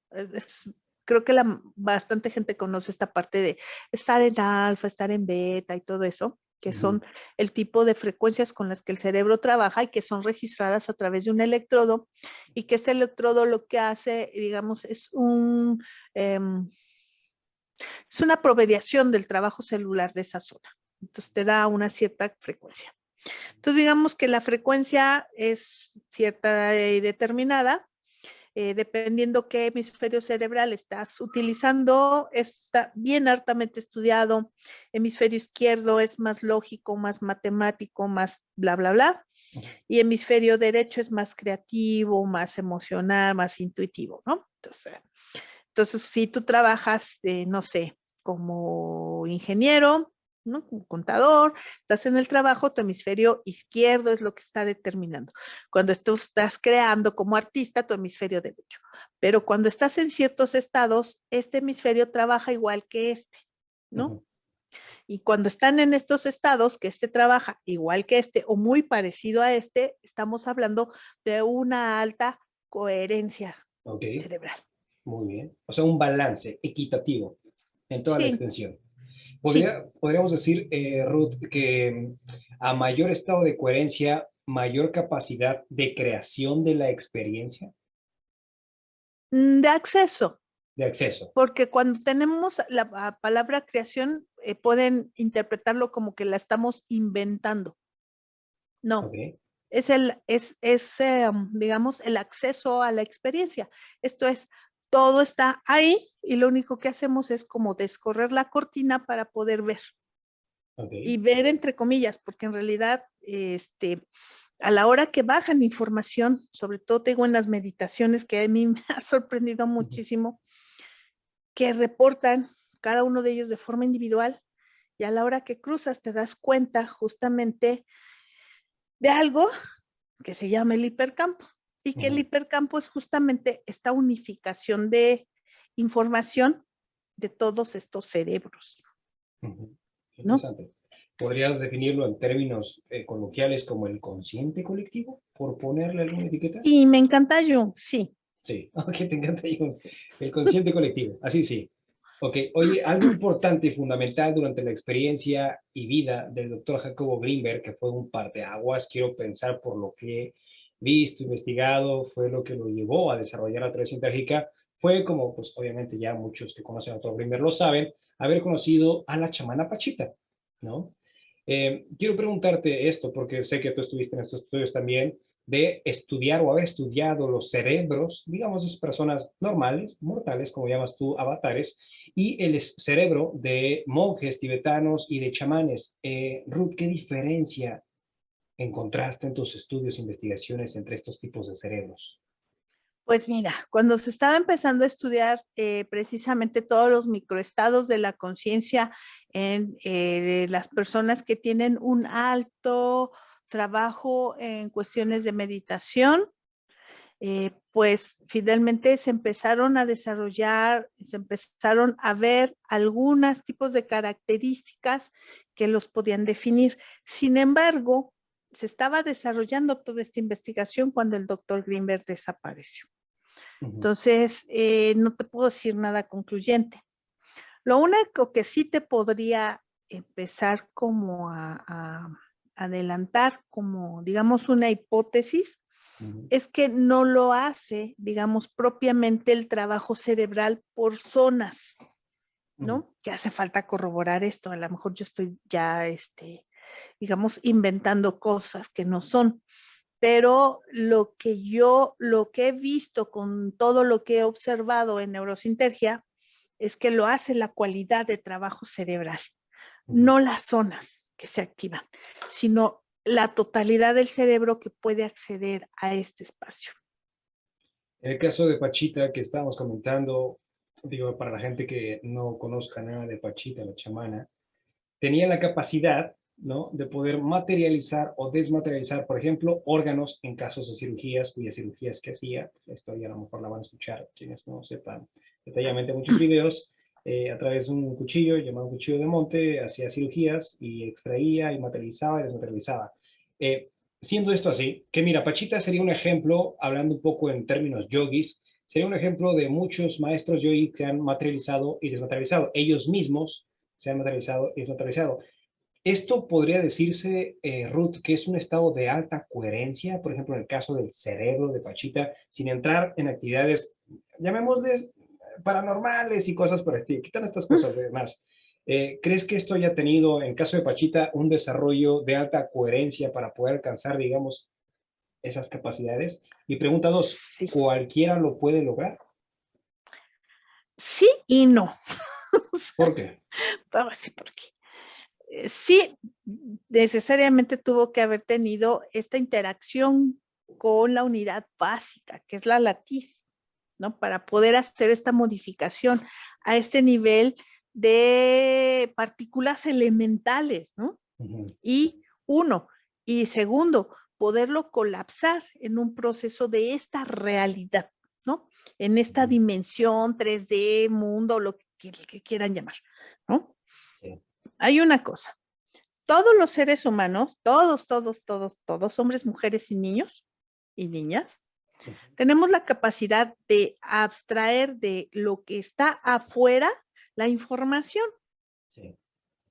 Creo que bastante gente conoce esta parte de estar en alfa, estar en beta y todo eso. que son el tipo de frecuencias con las que el cerebro trabaja y que son registradas a través de un electrodo, y que este electrodo lo que hace, digamos, es una promediación del trabajo celular de esa zona. Entonces te da una cierta frecuencia. Entonces digamos que la frecuencia es cierta y determinada, dependiendo qué hemisferio cerebral estás utilizando. Está bien hartamente estudiado. Hemisferio izquierdo es más lógico, más matemático, más bla, bla, bla. Y hemisferio derecho es más creativo, más emocional, más intuitivo, ¿no? Entonces si tú trabajas, no sé, como ingeniero, ¿no? Como contador, estás en el trabajo, tu hemisferio izquierdo es lo que está determinando. Cuando tú estás creando como artista, tu hemisferio derecho. Pero cuando estás en ciertos estados, este hemisferio trabaja igual que este, ¿no? Y cuando están en estos estados, que este trabaja igual que este o muy parecido a este, estamos hablando de una alta coherencia cerebral. Muy bien. O sea, un balance equitativo en toda la Sí. extensión. Sí. Podríamos decir, Ruth, que a mayor estado de coherencia, mayor capacidad de creación de la experiencia. De acceso. De acceso. Porque cuando tenemos la palabra creación, pueden interpretarlo como que la estamos inventando. No, digamos, el acceso a la experiencia. Esto es, todo está ahí y lo único que hacemos es como descorrer la cortina para poder ver. Y ver entre comillas, porque en realidad, a la hora que bajan información, sobre todo tengo en las meditaciones que a mí me ha sorprendido muchísimo, que reportan cada uno de ellos de forma individual, y a la hora que cruzas te das cuenta justamente de algo que se llama el hipercampo, y que el hipercampo es justamente esta unificación de información de todos estos cerebros. Interesante. ¿No? ¿Podrías definirlo en términos coloquiales como el consciente colectivo, por ponerle alguna etiqueta? Y me encanta Jung, sí. Sí, ok, te encanta Jung. El consciente colectivo, así sí. Ok, oye, algo importante y fundamental durante la experiencia y vida del doctor Jacobo Greenberg, que fue un parteaguas, quiero pensar por lo que he visto, investigado, fue lo que lo llevó a desarrollar la tradición trágica, fue como, pues obviamente ya muchos que conocen al doctor Greenberg lo saben, haber conocido a la chamana Pachita, ¿no? Quiero preguntarte esto, porque sé que tú estuviste en estos estudios también, de estudiar o haber estudiado los cerebros, digamos, de personas normales, mortales, como llamas tú, avatares, y el cerebro de monjes tibetanos y de chamanes. Ruth, ¿qué diferencia encontraste en tus estudios e investigaciones entre estos tipos de cerebros? Pues mira, cuando se estaba empezando a estudiar precisamente todos los microestados de la conciencia en las personas que tienen un alto trabajo en cuestiones de meditación, pues finalmente se empezaron a desarrollar, se empezaron a ver algunos tipos de características que los podían definir. Sin embargo, se estaba desarrollando toda esta investigación cuando el doctor Greenberg desapareció. Entonces, no te puedo decir nada concluyente. Lo único que sí te podría empezar como a adelantar, como digamos una hipótesis, es que no lo hace, digamos, propiamente el trabajo cerebral por zonas, ¿no? Que hace falta corroborar esto. A lo mejor yo estoy ya, digamos, inventando cosas que no son. Pero lo que he visto con todo lo que he observado en neurosintergia es que lo hace la cualidad de trabajo cerebral, no las zonas que se activan, sino la totalidad del cerebro que puede acceder a este espacio. En el caso de Pachita que estábamos comentando, digo, para la gente que no conozca nada de Pachita, la chamana, tenía la capacidad, ¿no?, de poder materializar o desmaterializar, por ejemplo, órganos en casos de cirugías, cuyas cirugías que hacía, esto ya a lo mejor la van a escuchar quienes no sepan detalladamente muchos videos, a través de un cuchillo llamado cuchillo de monte, hacía cirugías y extraía y materializaba y desmaterializaba. Siendo esto así, que mira, Pachita sería un ejemplo, hablando un poco en términos yogis, sería un ejemplo de muchos maestros yogis que han materializado y desmaterializado. Ellos mismos se han materializado y desmaterializado. Esto podría decirse, Ruth, que es un estado de alta coherencia, por ejemplo, en el caso del cerebro de Pachita, sin entrar en actividades, llamémosles paranormales y cosas por el estilo. Quitan estas cosas de más. ¿Crees que esto haya tenido, en caso de Pachita, un desarrollo de alta coherencia para poder alcanzar, digamos, esas capacidades? Y pregunta dos, Sí, ¿cualquiera lo puede lograr? sí y no. ¿Por qué? Sí, porque sí, necesariamente tuvo que haber tenido esta interacción con la unidad básica, que es la latiz, ¿no? Para poder hacer esta modificación a este nivel de partículas elementales, ¿no? Ujú. Y uno, y segundo, poderlo colapsar en un proceso de esta realidad, ¿no? En esta Ujú. dimensión 3D, mundo, lo que quieran llamar, ¿no? Sí. Hay una cosa, todos los seres humanos, todos, hombres, mujeres y niños y niñas, Ujú. tenemos la capacidad de abstraer de lo que está afuera la información. Sí.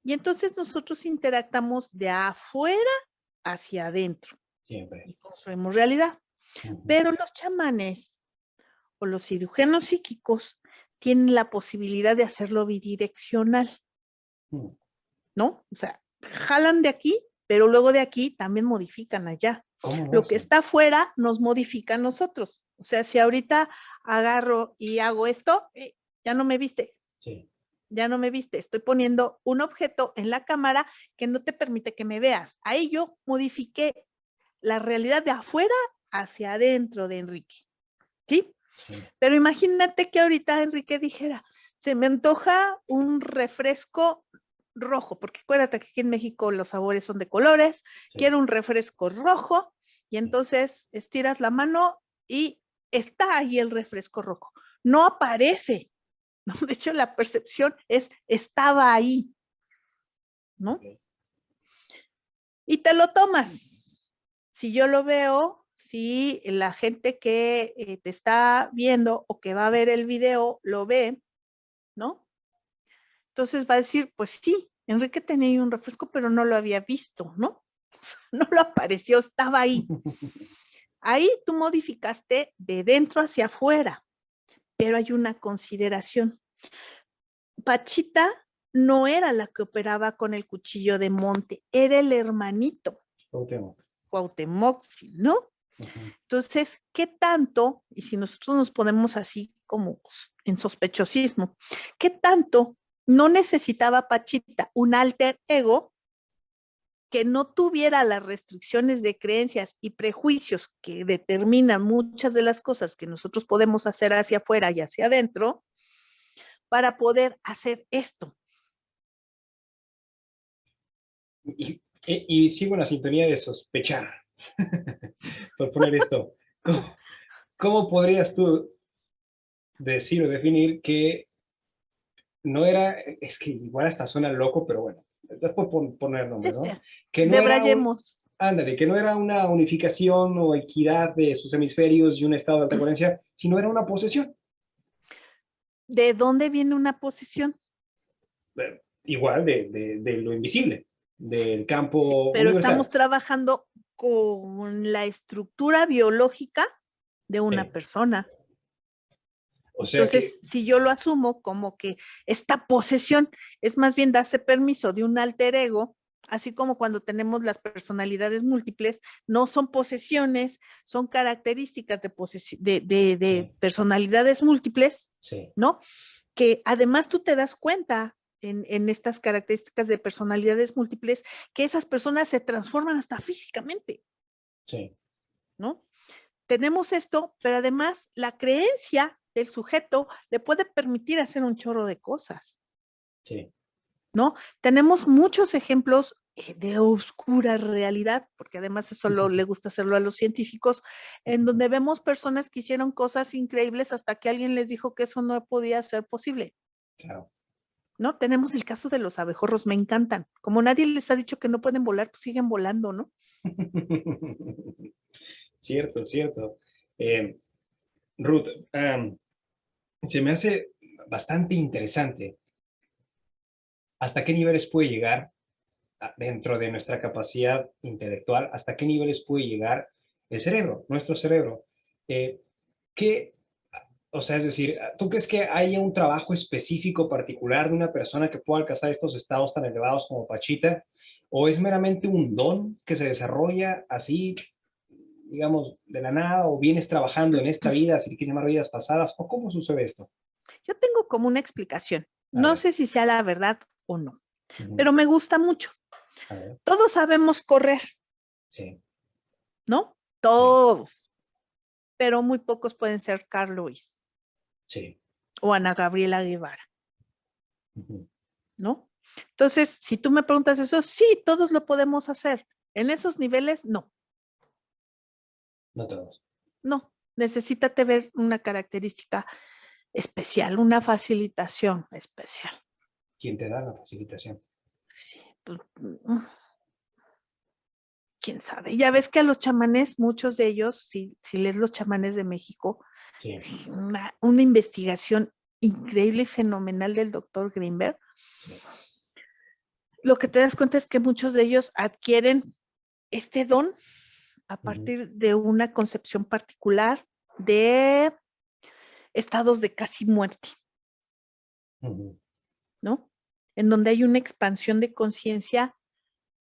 Y entonces nosotros interactamos de afuera hacia adentro Siempre. y construimos realidad. Ujú. Pero los chamanes o los cirujanos psíquicos tienen la posibilidad de hacerlo bidireccional, Ujú. ¿no? O sea, jalan de aquí, pero luego de aquí también modifican allá. ¿Cómo lo Lo que hacen? está afuera nos modifica a nosotros. O sea, si ahorita agarro y hago esto, ya no me viste, Sí. ya no me viste. Estoy poniendo un objeto en la cámara que no te permite que me veas. Ahí yo modifiqué la realidad de afuera hacia adentro de Enrique, ¿sí? Sí. Pero imagínate que ahorita Enrique dijera, se me antoja un refresco rojo, porque acuérdate que aquí en México los sabores son de colores, Sí. quiero un refresco rojo, y Sí. entonces estiras la mano y está ahí el refresco rojo. No aparece, ¿no? De hecho, la percepción es, estaba ahí, ¿no? Ok. Y te lo tomas. Si yo lo veo, si la gente que te está viendo o que va a ver el video lo ve, ¿no? Entonces va a decir, pues sí, Enrique tenía un refresco, pero no lo había visto, ¿no? No lo apareció, estaba ahí. Ahí tú modificaste de dentro hacia afuera, pero hay una consideración. Pachita no era la que operaba con el cuchillo de monte, era el hermanito, Cuauhtémoc. Cuauhtémoc, ¿no? Ujú. Entonces, ¿qué tanto, y si nosotros nos ponemos así como en sospechosismo, qué tanto no necesitaba Pachita un alter ego que no tuviera las restricciones de creencias y prejuicios que determinan muchas de las cosas que nosotros podemos hacer hacia afuera y hacia adentro para poder hacer esto? Y sigo en la sintonía de sospechar, por poner esto. ¿Cómo podrías tú decir o definir que no era, es que igual hasta suena loco, pero bueno, después poner nombres, ¿no? Que no era Debrayemos. ándale, que no era una unificación o equidad de sus hemisferios y un estado de alta coherencia, sino era una posesión. ¿De dónde viene una posesión? Igual de lo invisible, del Sí, campo pero estamos universal. trabajando con la estructura biológica de una Sí. persona. O sea que, Entonces, si yo lo asumo como que esta posesión es más bien darse permiso de un alter ego, así como cuando tenemos las personalidades múltiples, no son posesiones, son características de sí, personalidades múltiples, sí, ¿no? Que además tú te das cuenta en estas características de personalidades múltiples que esas personas se transforman hasta físicamente, sí, ¿no? Tenemos esto, pero además la creencia del sujeto le puede permitir hacer un chorro de cosas, sí. ¿no? Tenemos muchos ejemplos de oscura realidad, porque además eso le gusta hacerlo a los científicos, en donde vemos personas que hicieron cosas increíbles hasta que alguien les dijo que eso no podía ser posible, Claro. ¿no? Tenemos el caso de los abejorros, me encantan. Como nadie les ha dicho que no pueden volar, pues siguen volando, ¿no? Cierto, cierto. Eh, Ruth, se me hace bastante interesante hasta qué niveles puede llegar dentro de nuestra capacidad intelectual, hasta qué niveles puede llegar el cerebro, nuestro cerebro. ¿Qué, o sea, es decir, ¿tú crees que haya un trabajo específico particular de una persona que pueda alcanzar estos estados tan elevados como Pachita? ¿O es meramente un don que se desarrolla así, digamos, de la nada? ¿O vienes trabajando en esta vida, si quieres llamar vidas pasadas? ¿O cómo sucede esto? Yo tengo como una explicación. A No ver. sé si sea la verdad o no, Ujú. pero me gusta mucho. A ver. Todos sabemos correr, Sí, ¿no? sí, Todos, pero muy pocos pueden ser Carl Lewis sí. o Ana Gabriela Guevara, Ujú. ¿no? Entonces, si tú me preguntas eso, sí, todos lo podemos hacer. En esos niveles, no, No todos. no. Necesítate ver una característica especial, una facilitación especial. ¿Quién te da la facilitación? Sí, pues, quién sabe. Ya ves que a los chamanes, muchos de ellos, si lees los chamanes de México, Sí, una investigación increíble y fenomenal del doctor Greenberg, sí. lo que te das cuenta es que muchos de ellos adquieren este don a Ujú, partir de una concepción particular de estados de casi muerte, ujú. ¿no? En donde hay una expansión de conciencia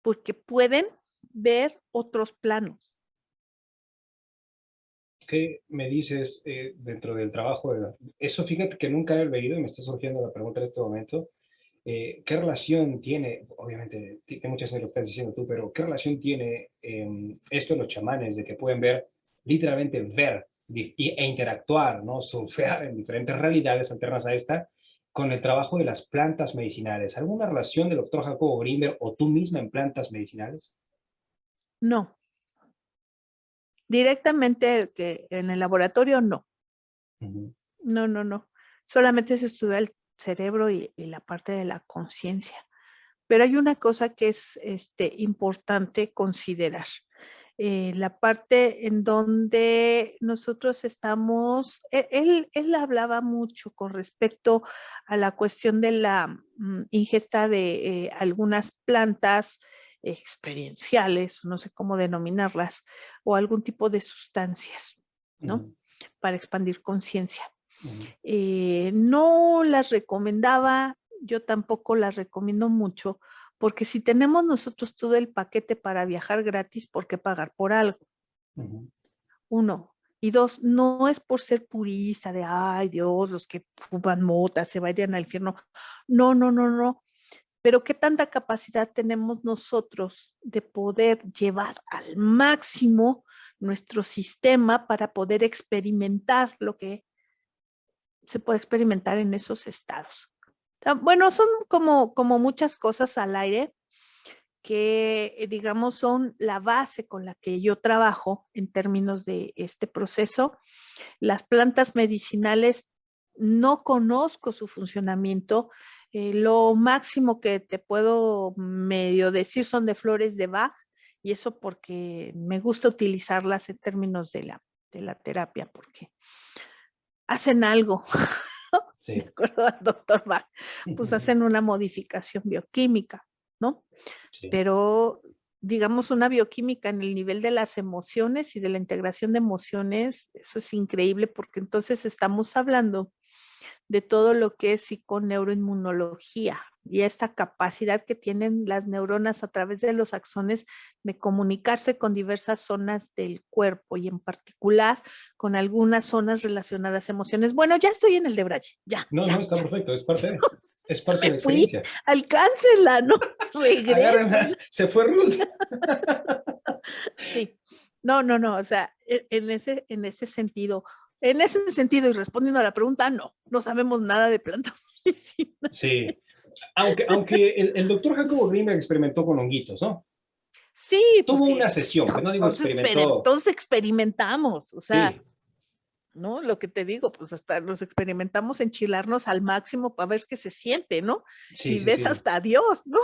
porque pueden ver otros planos. ¿Qué me dices dentro del trabajo? Eso fíjate que nunca he leído y me está surgiendo la pregunta en este momento. ¿Qué relación tiene, obviamente, tiene muchas de lo que estás diciendo tú, pero qué relación tiene esto de los chamanes, de que pueden ver, literalmente ver e interactuar, ¿no? Surfear en diferentes realidades alternas a esta, con el trabajo de las plantas medicinales? ¿Alguna relación del doctor Jacobo Grinberg o tú misma en plantas medicinales? No, directamente que en el laboratorio no. Ujú, No, no, no. Solamente se estudia el cerebro y la parte de la conciencia. Pero hay una cosa que es importante considerar. La parte en donde nosotros estamos, él hablaba mucho con respecto a la cuestión de la ingesta de algunas plantas experienciales, no sé cómo denominarlas, o algún tipo de sustancias, ¿no? ujú, Para expandir conciencia. ujú, No las recomendaba, yo tampoco las recomiendo mucho, porque si tenemos nosotros todo el paquete para viajar gratis, ¿por qué pagar por algo? ujú. Uno. Y dos, no es por ser purista de, ay Dios, los que fuman mota se vayan al infierno. No, no, no, no. Pero qué tanta capacidad tenemos nosotros de poder llevar al máximo nuestro sistema para poder experimentar lo que se puede experimentar en esos estados. Bueno, son como muchas cosas al aire que, digamos, son la base con la que yo trabajo en términos de este proceso. Las plantas medicinales no conozco su funcionamiento. Lo máximo que te puedo medio decir son de flores de Bach, y eso porque me gusta utilizarlas en términos de la terapia, porque hacen algo. De Sí, acuerdo al doctor Bach, pues hacen una modificación bioquímica, ¿no? sí. Pero digamos una bioquímica en el nivel de las emociones y de la integración de emociones, eso es increíble porque entonces estamos hablando de todo lo que es psiconeuroinmunología y esta capacidad que tienen las neuronas a través de los axones de comunicarse con diversas zonas del cuerpo y en particular con algunas zonas relacionadas a emociones. Bueno, ya estoy en el de Braille, ya, No, no, ya, está ya, perfecto, es parte de me la fui, experiencia. alcáncela, ¿no? Agárrenla, Regrésela. se fue Ruth. Sí, no, no, no, o sea, en ese sentido y respondiendo a la pregunta, no, no sabemos nada de plantas medicinales. Sí, aunque el doctor Jacobo Greenberg experimentó con honguitos, ¿no? Sí, pues Tuvo sí, una sesión, pues no digo entonces, experimentó, todos experimentamos, o sea, sí, ¿no? Lo que te digo, pues hasta los experimentamos enchilarnos al máximo para ver qué se siente, ¿no? sí, Y sí, ves sí, hasta Dios, ¿no?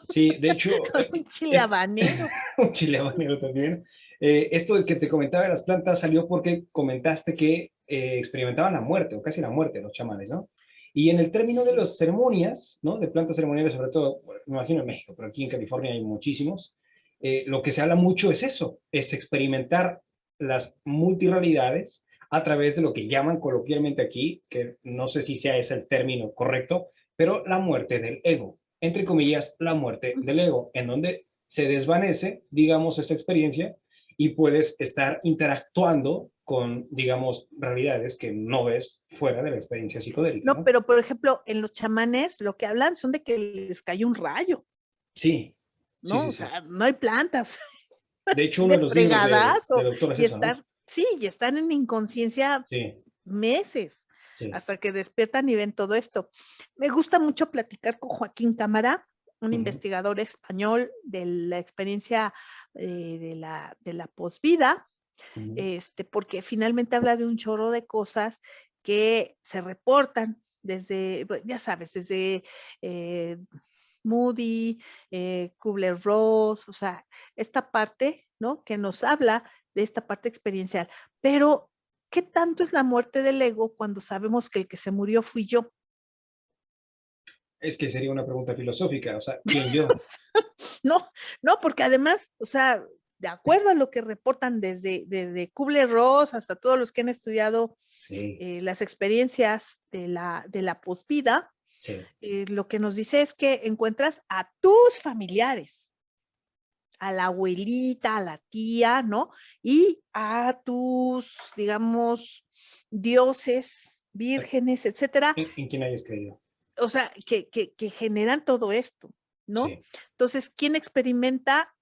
sí, de hecho, Con un chile es habanero. un chile habanero también. Esto de que te comentaba de las plantas salió porque comentaste que experimentaban la muerte, o casi la muerte, los chamanes, ¿no? Y en el término de las ceremonias, ¿no? De plantas ceremoniales, sobre todo, bueno, me imagino en México, pero aquí en California hay muchísimos, lo que se habla mucho es eso, es experimentar las multirealidades a través de lo que llaman coloquialmente aquí, que no sé si sea ese el término correcto, pero la muerte del ego, entre comillas, la muerte del ego, en donde se desvanece, digamos, esa experiencia y puedes estar interactuando con, digamos, realidades que no ves fuera de la experiencia psicodélica, No, ¿no? pero por ejemplo, en los chamanes lo que hablan son de que les cayó un rayo, Sí, sí, ¿no? sí, O sí. sea, no hay plantas De hecho, uno de de los libros de fregadazo doctor es y eso, estar, ¿no? sí, y están en inconsciencia Sí, meses sí. hasta que despiertan y ven todo esto. Me gusta mucho platicar con Joaquín Cámara, un Ujú, investigador español de la experiencia de la posvida, ujú. porque finalmente habla de un chorro de cosas que se reportan desde, ya sabes, desde eh, Moody, Kubler-Ross, o sea, esta parte, ¿no? Que nos habla de esta parte experiencial. Pero, ¿qué tanto es la muerte del ego cuando sabemos que el que se murió fui yo? Es que sería una pregunta filosófica, o sea, ¿quién yo? No, no, porque además, o sea, de acuerdo a lo que reportan desde Kubler-Ross hasta todos los que han estudiado Sí, las experiencias de la posvida, sí. lo que nos dice es que encuentras a tus familiares, a la abuelita, a la tía, ¿no? Y a tus, digamos, dioses, vírgenes, etcétera, En quién hayas creído? o sea, que generan todo esto, ¿no? Sí, Entonces, ¿quién experimenta?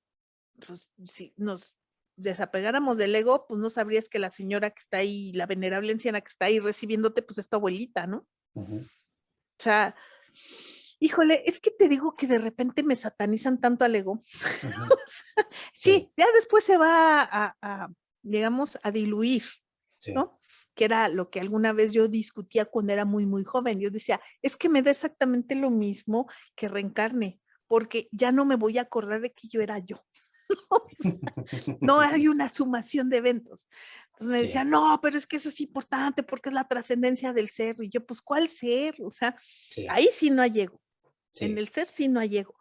Pues si nos desapegáramos del ego, pues no sabrías que la señora que está ahí, la venerable anciana que está ahí recibiéndote, pues es tu abuelita, ¿no? ujú, O sea, híjole, es que te digo que de repente me satanizan tanto al ego. ujú, sí, Sí, ya después se va digamos, a diluir, sí, ¿no? Que era lo que alguna vez yo discutía cuando era muy, muy joven. Yo decía, es que me da exactamente lo mismo que reencarne, porque ya no me voy a acordar de que yo era yo. No hay una sumación de eventos. Entonces me decía, sí, no, pero es que eso es importante porque es la trascendencia del ser. Y yo, pues, ¿cuál ser? O sea, sí, ahí sí no hay ego. En sí, el ser sí no hay ego.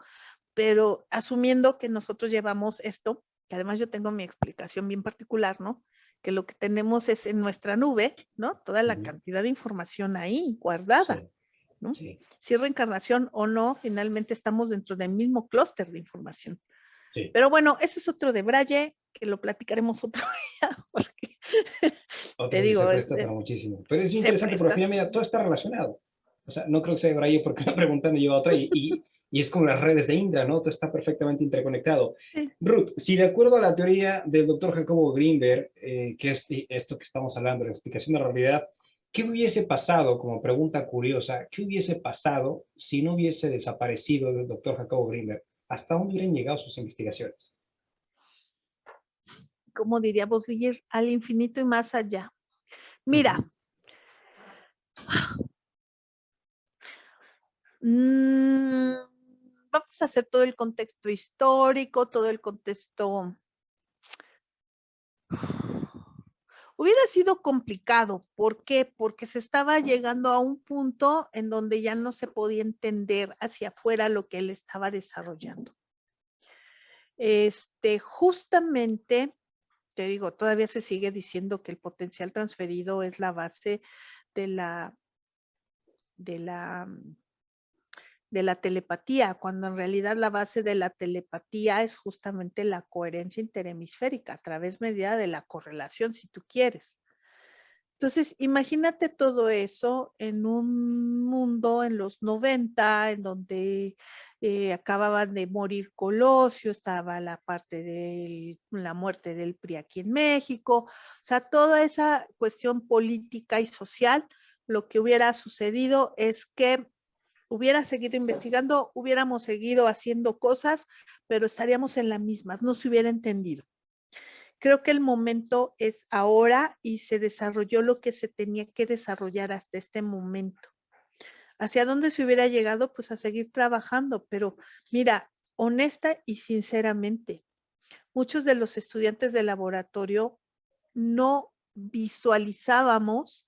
Pero asumiendo que nosotros llevamos esto, que además yo tengo mi explicación bien particular, ¿no? Que lo que tenemos es en nuestra nube, ¿no? Toda la ujú, cantidad de información ahí guardada, sí, ¿no? sí, Si es reencarnación o no, finalmente estamos dentro del mismo clúster de información. sí. Pero bueno, ese es otro de Braille, que lo platicaremos otro día, porque te Otro día se digo, presta para muchísimo. Pero es se interesante, pero al presta. final, mira, todo está relacionado. O sea, no creo que sea por ahí porque la preguntando lleva otra y es como las redes de Indra, ¿no? Todo está perfectamente interconectado. Sí. Ruth, si de acuerdo a la teoría del doctor Jacobo Greenberg, que es esto que estamos hablando, la explicación de la realidad, ¿qué hubiese pasado, como pregunta curiosa, qué hubiese pasado si no hubiese desaparecido el doctor Jacobo Greenberg? ¿Hasta dónde hubieran llegado sus investigaciones? Como diría Boslier, al infinito y más allá. Mira, Ujú, mmm, vamos a hacer todo el contexto histórico, todo el contexto. Hubiera sido complicado. ¿Por qué? Porque se estaba llegando a un punto en donde ya no se podía entender hacia afuera lo que él estaba desarrollando. Justamente, te digo, todavía se sigue diciendo que el potencial transferido es la base de de la, de la telepatía, cuando en realidad la base de la telepatía es justamente la coherencia interhemisférica, a través medida de la correlación, si tú quieres. Entonces, imagínate todo eso en un mundo en los 90, en donde acababan de morir Colosio, estaba la parte de la muerte del PRI aquí en México, o sea, toda esa cuestión política y social, lo que hubiera sucedido es que hubiera seguido investigando, hubiéramos seguido haciendo cosas, pero estaríamos en las mismas, no se hubiera entendido. Creo que el momento es ahora y se desarrolló lo que se tenía que desarrollar hasta este momento. ¿Hacia dónde se hubiera llegado? Pues a seguir trabajando, pero mira, honesta y sinceramente, muchos de los estudiantes de laboratorio no visualizábamos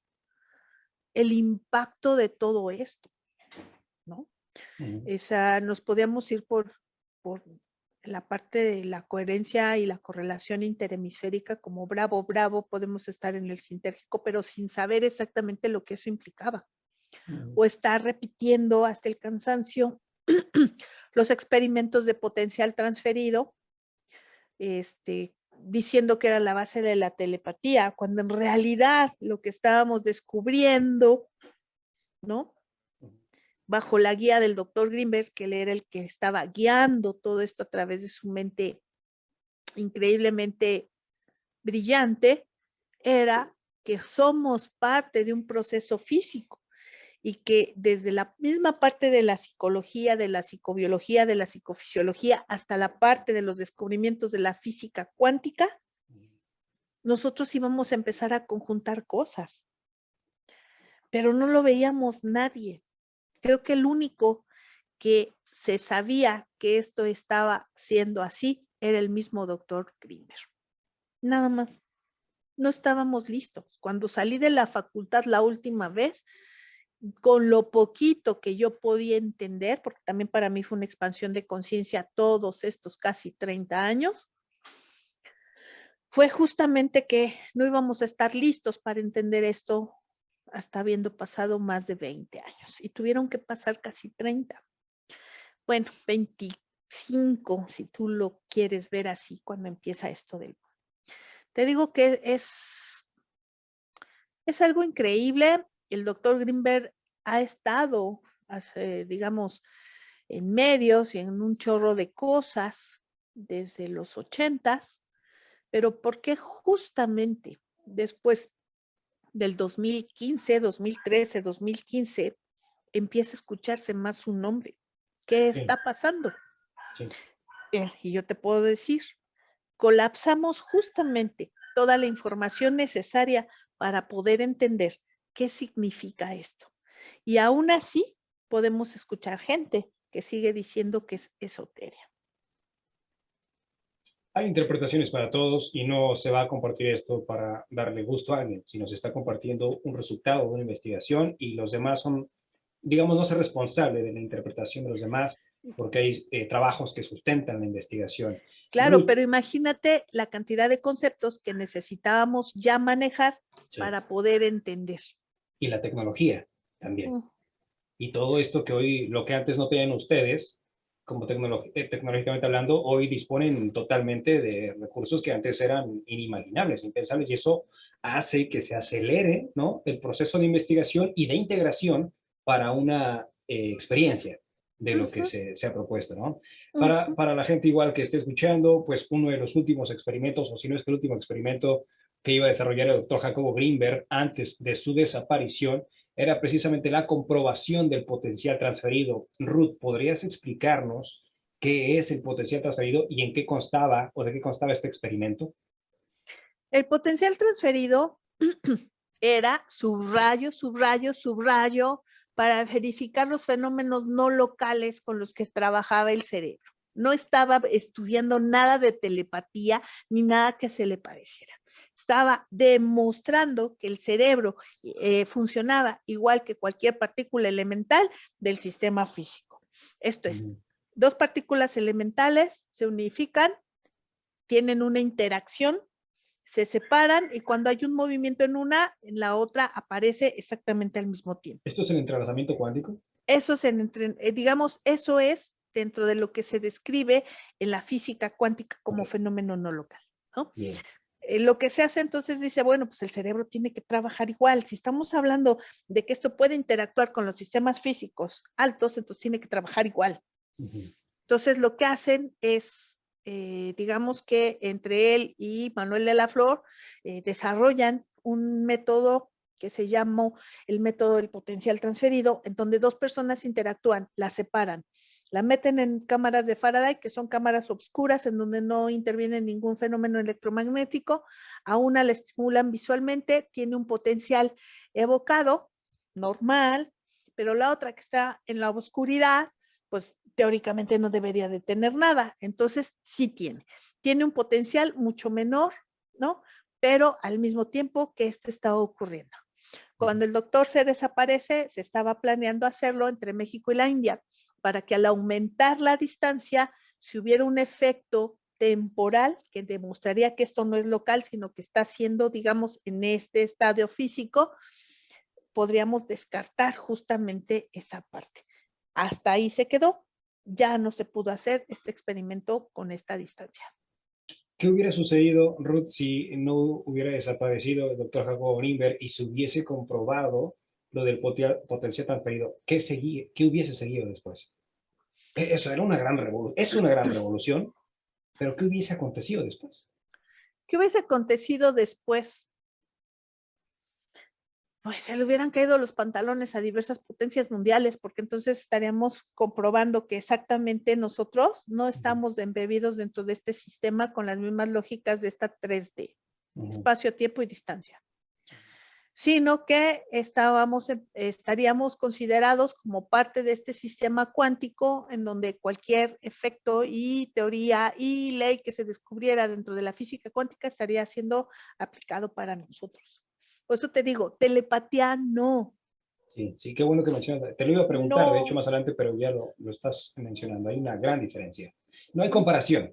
el impacto de todo esto, ¿no? Ujú. O sea, nos podíamos ir por la parte de la coherencia y la correlación interhemisférica, como bravo, bravo, podemos estar en el sintérgico, pero sin saber exactamente lo que eso implicaba. Ujú. O estar repitiendo hasta el cansancio los experimentos de potencial transferido, diciendo que era la base de la telepatía, cuando en realidad lo que estábamos descubriendo, ¿no? Bajo la guía del doctor Greenberg, que él era el que estaba guiando todo esto a través de su mente increíblemente brillante, era que somos parte de un proceso físico y que desde la misma parte de la psicología, de la psicobiología, de la psicofisiología, hasta la parte de los descubrimientos de la física cuántica, nosotros íbamos a empezar a conjuntar cosas, pero no lo veíamos nadie. Creo que el único que se sabía que esto estaba siendo así era el mismo doctor Greenberg. Nada más. No estábamos listos. Cuando salí de la facultad la última vez, con lo poquito que yo podía entender, porque también para mí fue una expansión de conciencia todos estos casi 30 años, fue justamente que no íbamos a estar listos para entender esto hasta habiendo pasado más de 20 años y tuvieron que pasar casi 30. Bueno, 25, si tú lo quieres ver así, cuando empieza esto del... Te digo que es algo increíble. El doctor Greenberg ha estado, digamos, en medios y en un chorro de cosas desde los 80s, pero ¿por qué justamente después del 2015, 2013, 2015 empieza a escucharse más su nombre? ¿Qué Sí, está pasando? sí. Y yo te puedo decir, colapsamos justamente toda la información necesaria para poder entender qué significa esto. Y aún así podemos escuchar gente que sigue diciendo que es esoteria. Hay interpretaciones para todos y no se va a compartir esto para darle gusto a alguien, sino se está compartiendo un resultado de una investigación y los demás son, digamos, no ser responsable de la interpretación de los demás porque hay trabajos que sustentan la investigación. Claro, Ruth, pero imagínate la cantidad de conceptos que necesitábamos ya manejar sí, para poder entender. y la tecnología también. Mm. Y todo esto que hoy, lo que antes no tenían ustedes, como tecnológicamente hablando, hoy disponen totalmente de recursos que antes eran inimaginables, impensables, y eso hace que se acelere, ¿no?, el proceso de investigación y de integración para una experiencia de lo que Ujú, se ha propuesto, ¿no? ujú. Para la gente igual que esté escuchando, pues uno de los últimos experimentos, o si no es que el último experimento que iba a desarrollar el doctor Jacobo Greenberg antes de su desaparición, era precisamente la comprobación del potencial transferido. Ruth, ¿podrías explicarnos qué es el potencial transferido y en qué constaba o de qué constaba este experimento? El potencial transferido era subrayo, subrayo, subrayo para verificar los fenómenos no locales con los que trabajaba el cerebro. No estaba estudiando nada de telepatía ni nada que se le pareciera. Estaba demostrando que el cerebro funcionaba igual que cualquier partícula elemental del sistema físico. Esto es, Ujú. dos partículas elementales se unifican, tienen una interacción, se separan y cuando hay un movimiento en la otra aparece exactamente al mismo tiempo. ¿Esto es el entrelazamiento cuántico? Eso es, digamos, eso es dentro de lo que se describe en la física cuántica como Ok, fenómeno no local, ¿no? bien. Lo que se hace entonces dice, bueno, pues el cerebro tiene que trabajar igual. Si estamos hablando de que esto puede interactuar con los sistemas físicos altos, entonces tiene que trabajar igual. Ujú. Entonces, lo que hacen es, digamos que entre él y Manuel de la Flor, desarrollan un método que se llamó el método del potencial transferido, en donde dos personas interactúan, la separan, la meten en cámaras de Faraday, que son cámaras oscuras en donde no interviene ningún fenómeno electromagnético, a una la estimulan visualmente, tiene un potencial evocado, normal, pero la otra que está en la oscuridad, pues teóricamente no debería de tener nada. Entonces, sí tiene un potencial mucho menor, ¿no? Pero al mismo tiempo que este está ocurriendo. Cuando el doctor se desaparece, se estaba planeando hacerlo entre México y la India para que al aumentar la distancia, si hubiera un efecto temporal que demostraría que esto no es local, sino que está siendo, digamos, en este estadio físico, podríamos descartar justamente esa parte. Hasta ahí se quedó. Ya no se pudo hacer este experimento con esta distancia. ¿Qué hubiera sucedido, Ruth, si no hubiera desaparecido el doctor Jacobo Greenberg y se hubiese comprobado lo del potencial transferido? ¿Qué hubiese seguido después? Eso era una gran revolución. Es una gran revolución, pero ¿qué hubiese acontecido después? ¿Qué hubiese acontecido después? Pues se le hubieran caído los pantalones a diversas potencias mundiales, porque entonces estaríamos comprobando que exactamente nosotros no estamos embebidos dentro de este sistema con las mismas lógicas de esta 3D, espacio, tiempo y distancia, sino que estaríamos considerados como parte de este sistema cuántico en donde cualquier efecto y teoría y ley que se descubriera dentro de la física cuántica estaría siendo aplicado para nosotros. Por eso te digo, telepatía no. Sí, sí, qué bueno que mencionas. Te lo iba a preguntar, de hecho, No, más adelante, pero ya lo estás mencionando. Hay una gran diferencia. No hay comparación.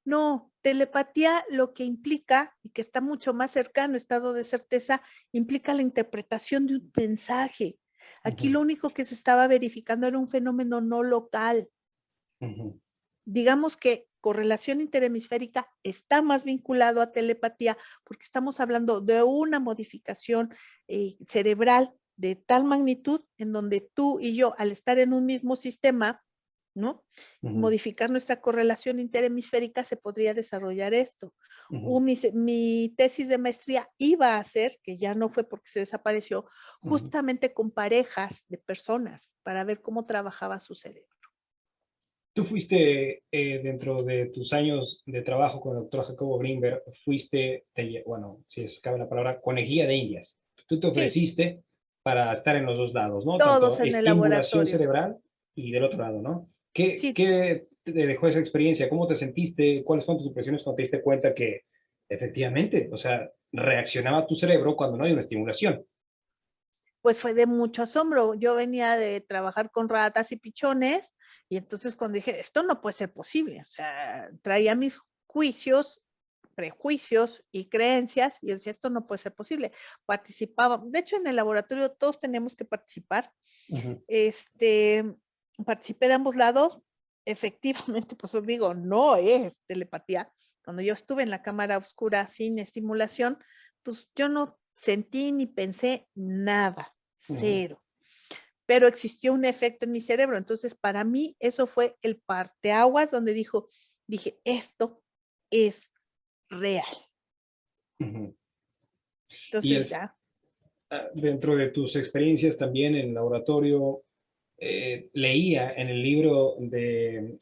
no, telepatía lo que implica, y que está mucho más cercano, estado de certeza, implica la interpretación de un mensaje. Aquí lo único que se estaba verificando era un fenómeno no local. Digamos que correlación interhemisférica está más vinculado a telepatía porque estamos hablando de una modificación cerebral de tal magnitud en donde tú y yo, al estar en un mismo sistema, ¿no? Modificar nuestra correlación interhemisférica, se podría desarrollar esto. Mi tesis de maestría iba a ser, que ya no fue porque se desapareció, justamente con parejas de personas para ver cómo trabajaba su cerebro. Tú fuiste, dentro de tus años de trabajo con el doctor Jacobo Greenberg, bueno, si es cabe la palabra, conejilla de indias. Tú te Sí, ofreciste para estar en los dos lados, ¿no? todos Tanto en el estimulación laboratorio. cerebral y del otro lado, ¿no? ¿Qué, Sí, qué te dejó esa experiencia? ¿Cómo te sentiste? ¿Cuáles fueron tus impresiones cuando te diste cuenta que efectivamente, o sea, reaccionaba tu cerebro cuando no hay una estimulación? pues fue de mucho asombro. Yo venía de trabajar con ratas y pichones y entonces cuando dije, esto no puede ser posible, o sea, traía mis juicios, prejuicios y creencias y decía, esto no puede ser posible. Participaba, de hecho en el laboratorio todos teníamos que participar. Este, participé de ambos lados. Efectivamente, pues os digo, no es telepatía. Cuando yo estuve en la cámara oscura sin estimulación, pues yo no sentí ni pensé nada, cero. Pero existió un efecto en mi cerebro. Entonces, para mí, eso fue el parteaguas donde dije, esto es real. Y Entonces, ya. dentro de tus experiencias también en el laboratorio, leía en el libro de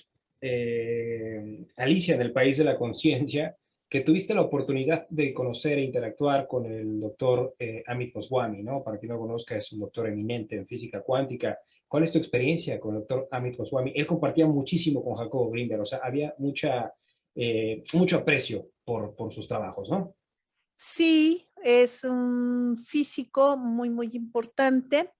Alicia en el País de la Conciencia que tuviste la oportunidad de conocer e interactuar con el doctor Amit Goswami, ¿no? Para quien no conozca, es un doctor eminente en física cuántica. ¿Cuál es tu experiencia con el doctor Amit Goswami? Él compartía muchísimo con Jacobo Greenberg, o sea, había mucho aprecio por sus trabajos, ¿no? Sí, es un físico muy, muy importante.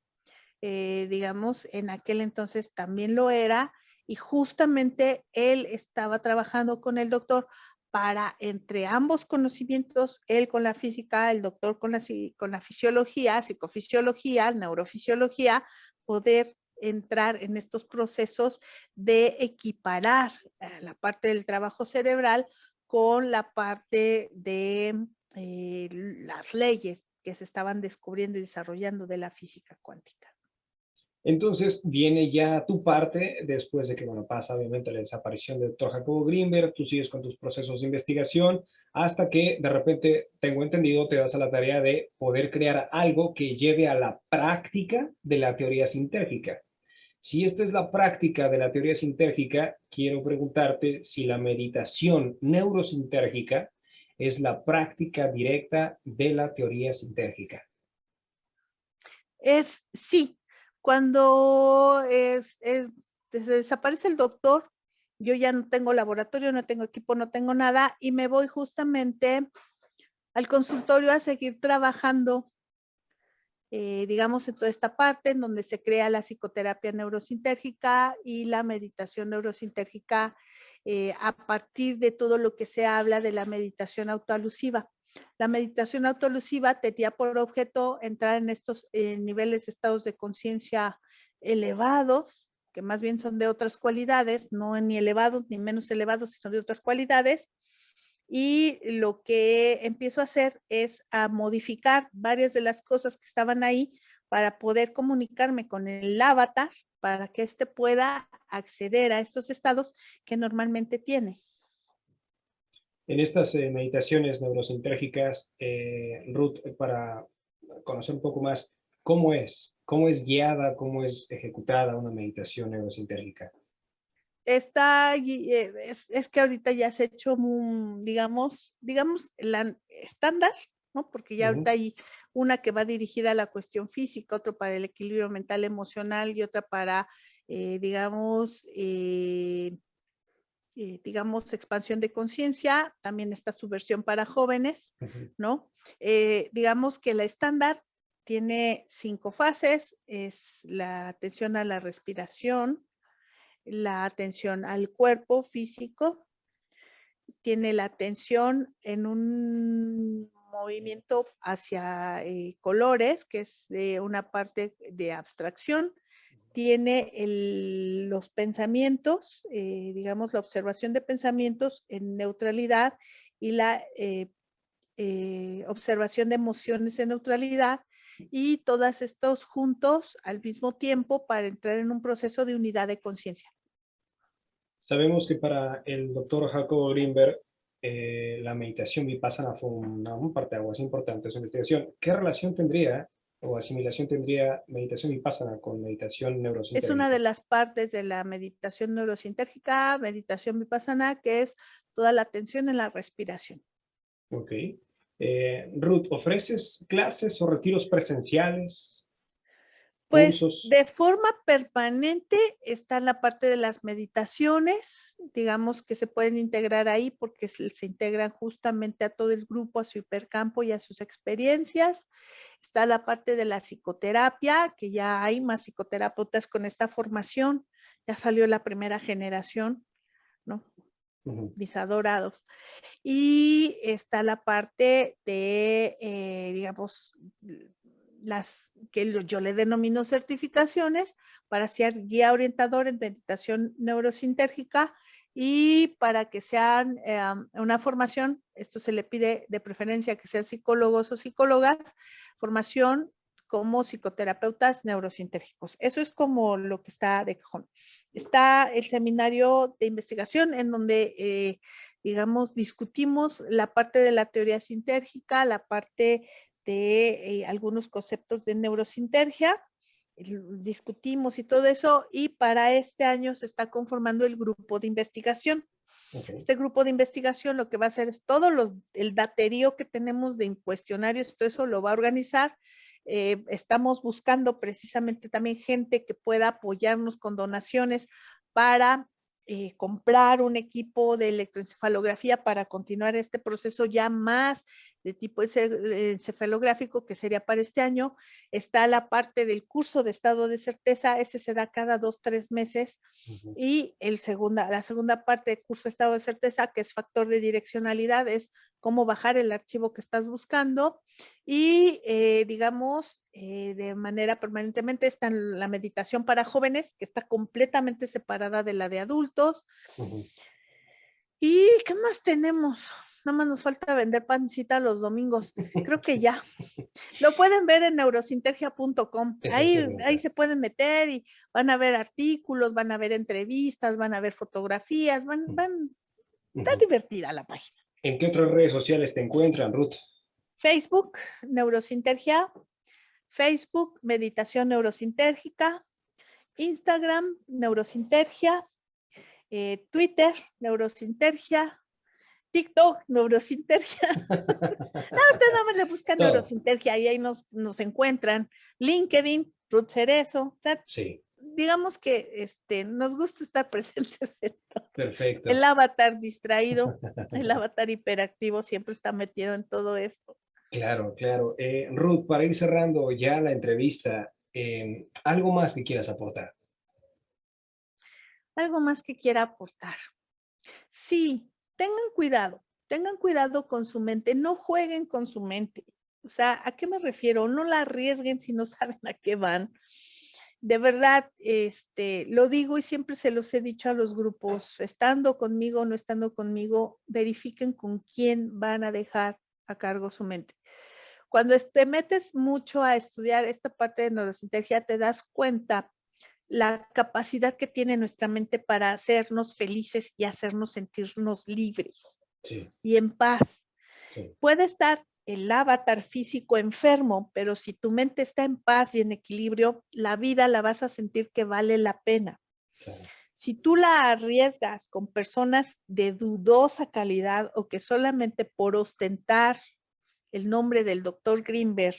Digamos, en aquel entonces también lo era, y justamente él estaba trabajando con el doctor para, entre ambos conocimientos, él con la física, el doctor con la fisiología, psicofisiología, neurofisiología, poder entrar en estos procesos de equiparar la parte del trabajo cerebral con la parte de las leyes que se estaban descubriendo y desarrollando de la física cuántica. Entonces viene ya tu parte, después de que, bueno, pasa obviamente la desaparición del doctor Jacobo Greenberg, tú sigues con tus procesos de investigación, hasta que de repente, tengo entendido, te das a la tarea de poder crear algo que lleve a la práctica de la teoría sintérgica. Si esta es la práctica de la teoría sintérgica, quiero preguntarte si la meditación neurosintérgica es la práctica directa de la teoría sintérgica. Sí, cuando se desaparece el doctor, yo ya no tengo laboratorio, no tengo equipo, no tengo nada, y me voy justamente al consultorio a seguir trabajando digamos, en toda esta parte en donde se crea la psicoterapia neurosintérgica y la meditación neurosintérgica a partir de todo lo que se habla de la meditación autoalusiva. La meditación autoalusiva tenía por objeto entrar en estos niveles de estados de conciencia elevados, que más bien son de otras cualidades, no ni elevados ni menos elevados, sino de otras cualidades. Y lo que empiezo a hacer es a modificar varias de las cosas que estaban ahí para poder comunicarme con el avatar para que éste pueda acceder a estos estados que normalmente tiene. En estas meditaciones neurosintérgicas, Ruth, para conocer un poco más, cómo es guiada, cómo es ejecutada una meditación neurosintérgica. Está, es que ahorita ya se ha hecho, digamos, la estándar, ¿no? Porque ya ahorita hay una que va dirigida a la cuestión física, otra para el equilibrio mental emocional y otra para, digamos, expansión de conciencia. También está su versión para jóvenes, ¿no? Digamos que la estándar tiene 5 fases, es la atención a la respiración, la atención al cuerpo físico, tiene la atención en un movimiento hacia colores, que es una parte de abstracción, tiene los pensamientos, digamos la observación de pensamientos en neutralidad y la observación de emociones en neutralidad, y todos estos juntos al mismo tiempo para entrar en un proceso de unidad de conciencia. Sabemos que para el doctor Jacobo Greenberg, la meditación vipassana fue un parteaguas importante en su investigación. ¿Qué relación tendría o asimilación tendría meditación vipassana con meditación neurosintérgica? Es una de las partes de la meditación neurosintérgica, meditación vipassana, que es toda la atención en la respiración. Ok. Ruth, ¿ofreces clases o retiros presenciales? Pues cursos? de forma permanente está la parte de las meditaciones, digamos que se pueden integrar ahí porque se integran justamente a todo el grupo, a su hipercampo y a sus experiencias. Está la parte de la psicoterapia, que ya hay más psicoterapeutas con esta formación, ya salió la primera generación, ¿no? Mis adorados. Y está la parte de, digamos, las que yo le denomino certificaciones para ser guía orientador en meditación neurosintérgica, y para que sean una formación, esto se le pide de preferencia que sean psicólogos o psicólogas, formación como psicoterapeutas neurosintérgicos. Eso es como lo que está de cajón. Está el seminario de investigación en donde digamos, discutimos la parte de la teoría sintérgica, la parte de algunos conceptos de neurosintergia, discutimos y todo eso, y para este año se está conformando el grupo de investigación. Okay. Este grupo de investigación lo que va a hacer es el daterío que tenemos de cuestionarios, todo eso lo va a organizar. Estamos buscando precisamente también gente que pueda apoyarnos con donaciones para comprar un equipo de electroencefalografía para continuar este proceso ya más de tipo encefalográfico, que sería para este año. Está la parte del curso de estado de certeza, ese se da cada 2-3 meses. Y la segunda parte del curso de estado de certeza, que es factor de direccionalidad, es cómo bajar el archivo que estás buscando. Y digamos, de manera permanentemente está la meditación para jóvenes, que está completamente separada de la de adultos. ¿Y qué más tenemos? Nada más nos falta vender pancita los domingos. Creo que ya. Lo pueden ver en neurosintergia.com. Ahí se pueden meter y van a ver artículos, van a ver entrevistas, van a ver fotografías, está divertida la página. ¿En qué otras redes sociales te encuentran, Ruth? Facebook, Neurosintergia, Facebook, Meditación Neurosintérgica, Instagram, Neurosintergia, Twitter, Neurosintergia, TikTok, Neurosintergia. No, usted nada más le busca Neurosintergia y ahí nos encuentran. LinkedIn, Ruth Cerezo. O sea, sí. Digamos que nos gusta estar presentes en todo. Perfecto. El avatar distraído, el avatar hiperactivo siempre está metido en todo esto. Claro, claro. Ruth, para ir cerrando ya la entrevista, ¿algo más que quieras aportar? Algo más que quiera aportar. Sí, tengan cuidado con su mente, no jueguen con su mente. O sea, ¿a qué me refiero? No la arriesguen si no saben a qué van. De verdad, lo digo y siempre se los he dicho a los grupos, estando conmigo o no estando conmigo, verifiquen con quién van a dejar a cargo su mente. Cuando te metes mucho a estudiar esta parte de neurociencia, te das cuenta la capacidad que tiene nuestra mente para hacernos felices y hacernos sentirnos libres Sí, y en paz. sí, Puede estar el avatar físico enfermo, pero si tu mente está en paz y en equilibrio, la vida la vas a sentir que vale la pena. claro. Si tú la arriesgas con personas de dudosa calidad o que solamente por ostentar el nombre del doctor Greenberg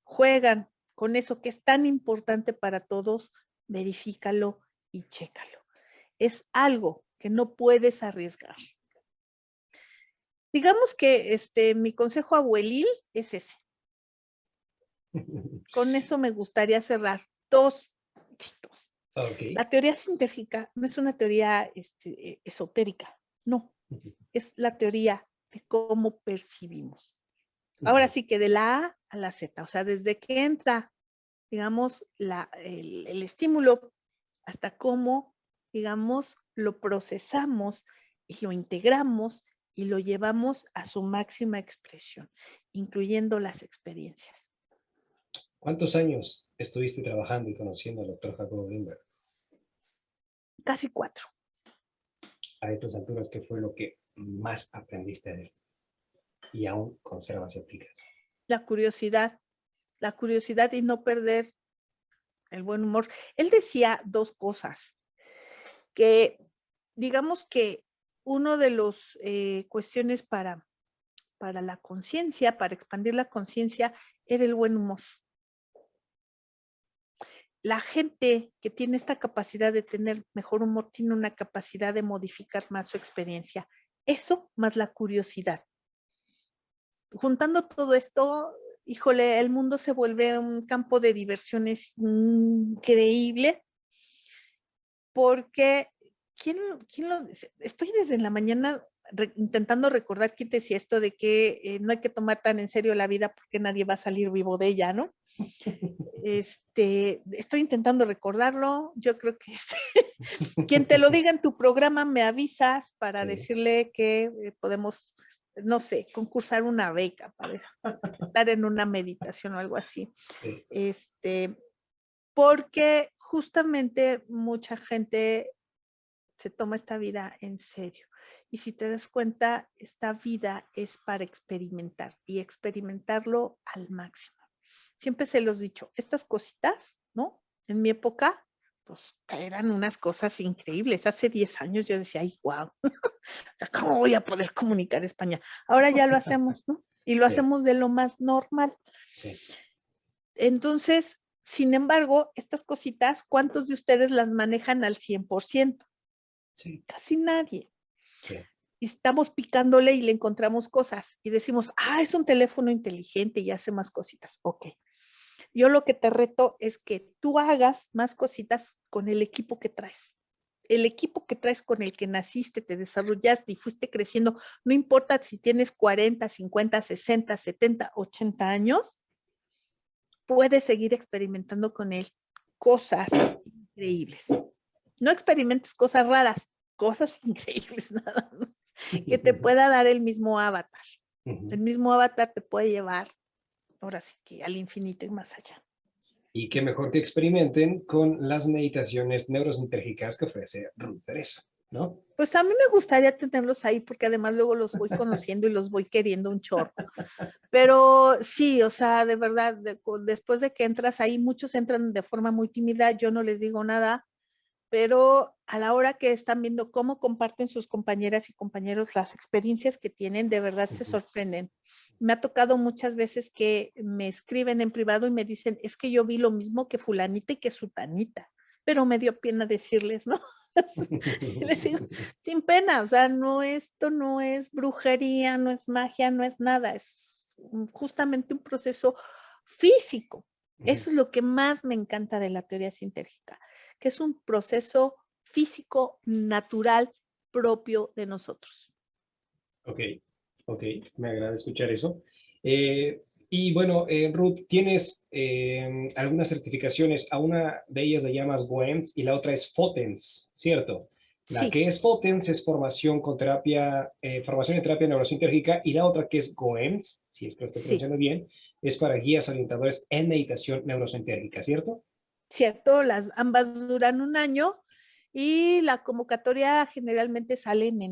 juegan con eso que es tan importante para todos, verifícalo y chécalo. Es algo que no puedes arriesgar. Digamos que mi consejo abuelil es ese. Con eso me gustaría cerrar. Dos. Ok. La teoría sintérgica no es una teoría esotérica, no, es la teoría de cómo percibimos. Ahora sí que de la A a la Z, o sea, desde que entra, digamos, el estímulo hasta cómo, digamos, lo procesamos y lo integramos y lo llevamos a su máxima expresión, incluyendo las experiencias. ¿Cuántos años estuviste trabajando y conociendo al doctor Jacobo Greenberg? Casi 4. A estas alturas, ¿qué fue lo que más aprendiste de él y aún conservas y aplicas? La curiosidad y no perder el buen humor. Él decía dos cosas, que digamos que uno de los cuestiones para la conciencia, para expandir la conciencia, era el buen humor. La gente que tiene esta capacidad de tener mejor humor tiene una capacidad de modificar más su experiencia. Eso más la curiosidad. Juntando todo esto, híjole, el mundo se vuelve un campo de diversiones increíble porque ¿quién lo dice? Estoy desde la mañana intentando recordar quién decía esto de que no hay que tomar tan en serio la vida porque nadie va a salir vivo de ella, ¿no? Estoy intentando recordarlo. Yo creo que quien te lo diga en tu programa me avisas para Sí, decirle que podemos, no sé, concursar una beca para estar en una meditación o algo así. sí. Porque justamente mucha gente se toma esta vida en serio. Y si te das cuenta, esta vida es para experimentar y experimentarlo al máximo. Siempre se los he dicho, estas cositas, ¿no? En mi época, pues eran unas cosas increíbles. Hace 10 años yo decía, ay, wow, o sea, ¿cómo voy a poder comunicar España? Ahora ya lo hacemos, ¿no? Y lo Sí, hacemos de lo más normal. sí, Entonces, sin embargo, estas cositas, ¿cuántos de ustedes las manejan al 100%? sí, Casi nadie. sí. Y estamos picándole y le encontramos cosas y decimos, es un teléfono inteligente y hace más cositas. Ok. Yo lo que te reto es que tú hagas más cositas con el equipo que traes. El equipo que traes con el que naciste, te desarrollaste y fuiste creciendo, no importa si tienes 40, 50, 60, 70, 80 años, puedes seguir experimentando con él cosas increíbles. No experimentes cosas raras, cosas increíbles nada más, que te pueda dar el mismo avatar. El mismo avatar te puede llevar, ahora sí que al infinito y más allá. Y qué mejor que experimenten con las meditaciones neurosintérgicas que ofrece Ruth Teresa, ¿no? Pues a mí me gustaría tenerlos ahí porque además luego los voy conociendo y los voy queriendo un chorro. Pero sí, o sea, de verdad, después de que entras ahí, muchos entran de forma muy tímida, yo no les digo nada, pero a la hora que están viendo cómo comparten sus compañeras y compañeros las experiencias que tienen, de verdad se sorprenden. Me ha tocado muchas veces que me escriben en privado y me dicen, es que yo vi lo mismo que fulanita y que sutanita, pero me dio pena decirles, ¿no? Y les digo, sin pena, o sea, no, esto no es brujería, no es magia, no es nada, justamente un proceso físico. Ujú. Eso es lo que más me encanta de la teoría sintérgica, que es un proceso físico, natural, propio de nosotros. Ok, ok, me agrada escuchar eso. Y bueno, Ruth, tienes algunas certificaciones, a una de ellas la llamas GOEMS y la otra es FOTENS, ¿cierto? La Sí, que es FOTENS es formación con terapia, formación en terapia neurosintérgica, y la otra que es GOEMS, si es que lo estoy sí, pronunciando bien, es para guías orientadores en meditación neurosintérgica, ¿cierto? cierto, ambas duran un año y la convocatoria generalmente sale en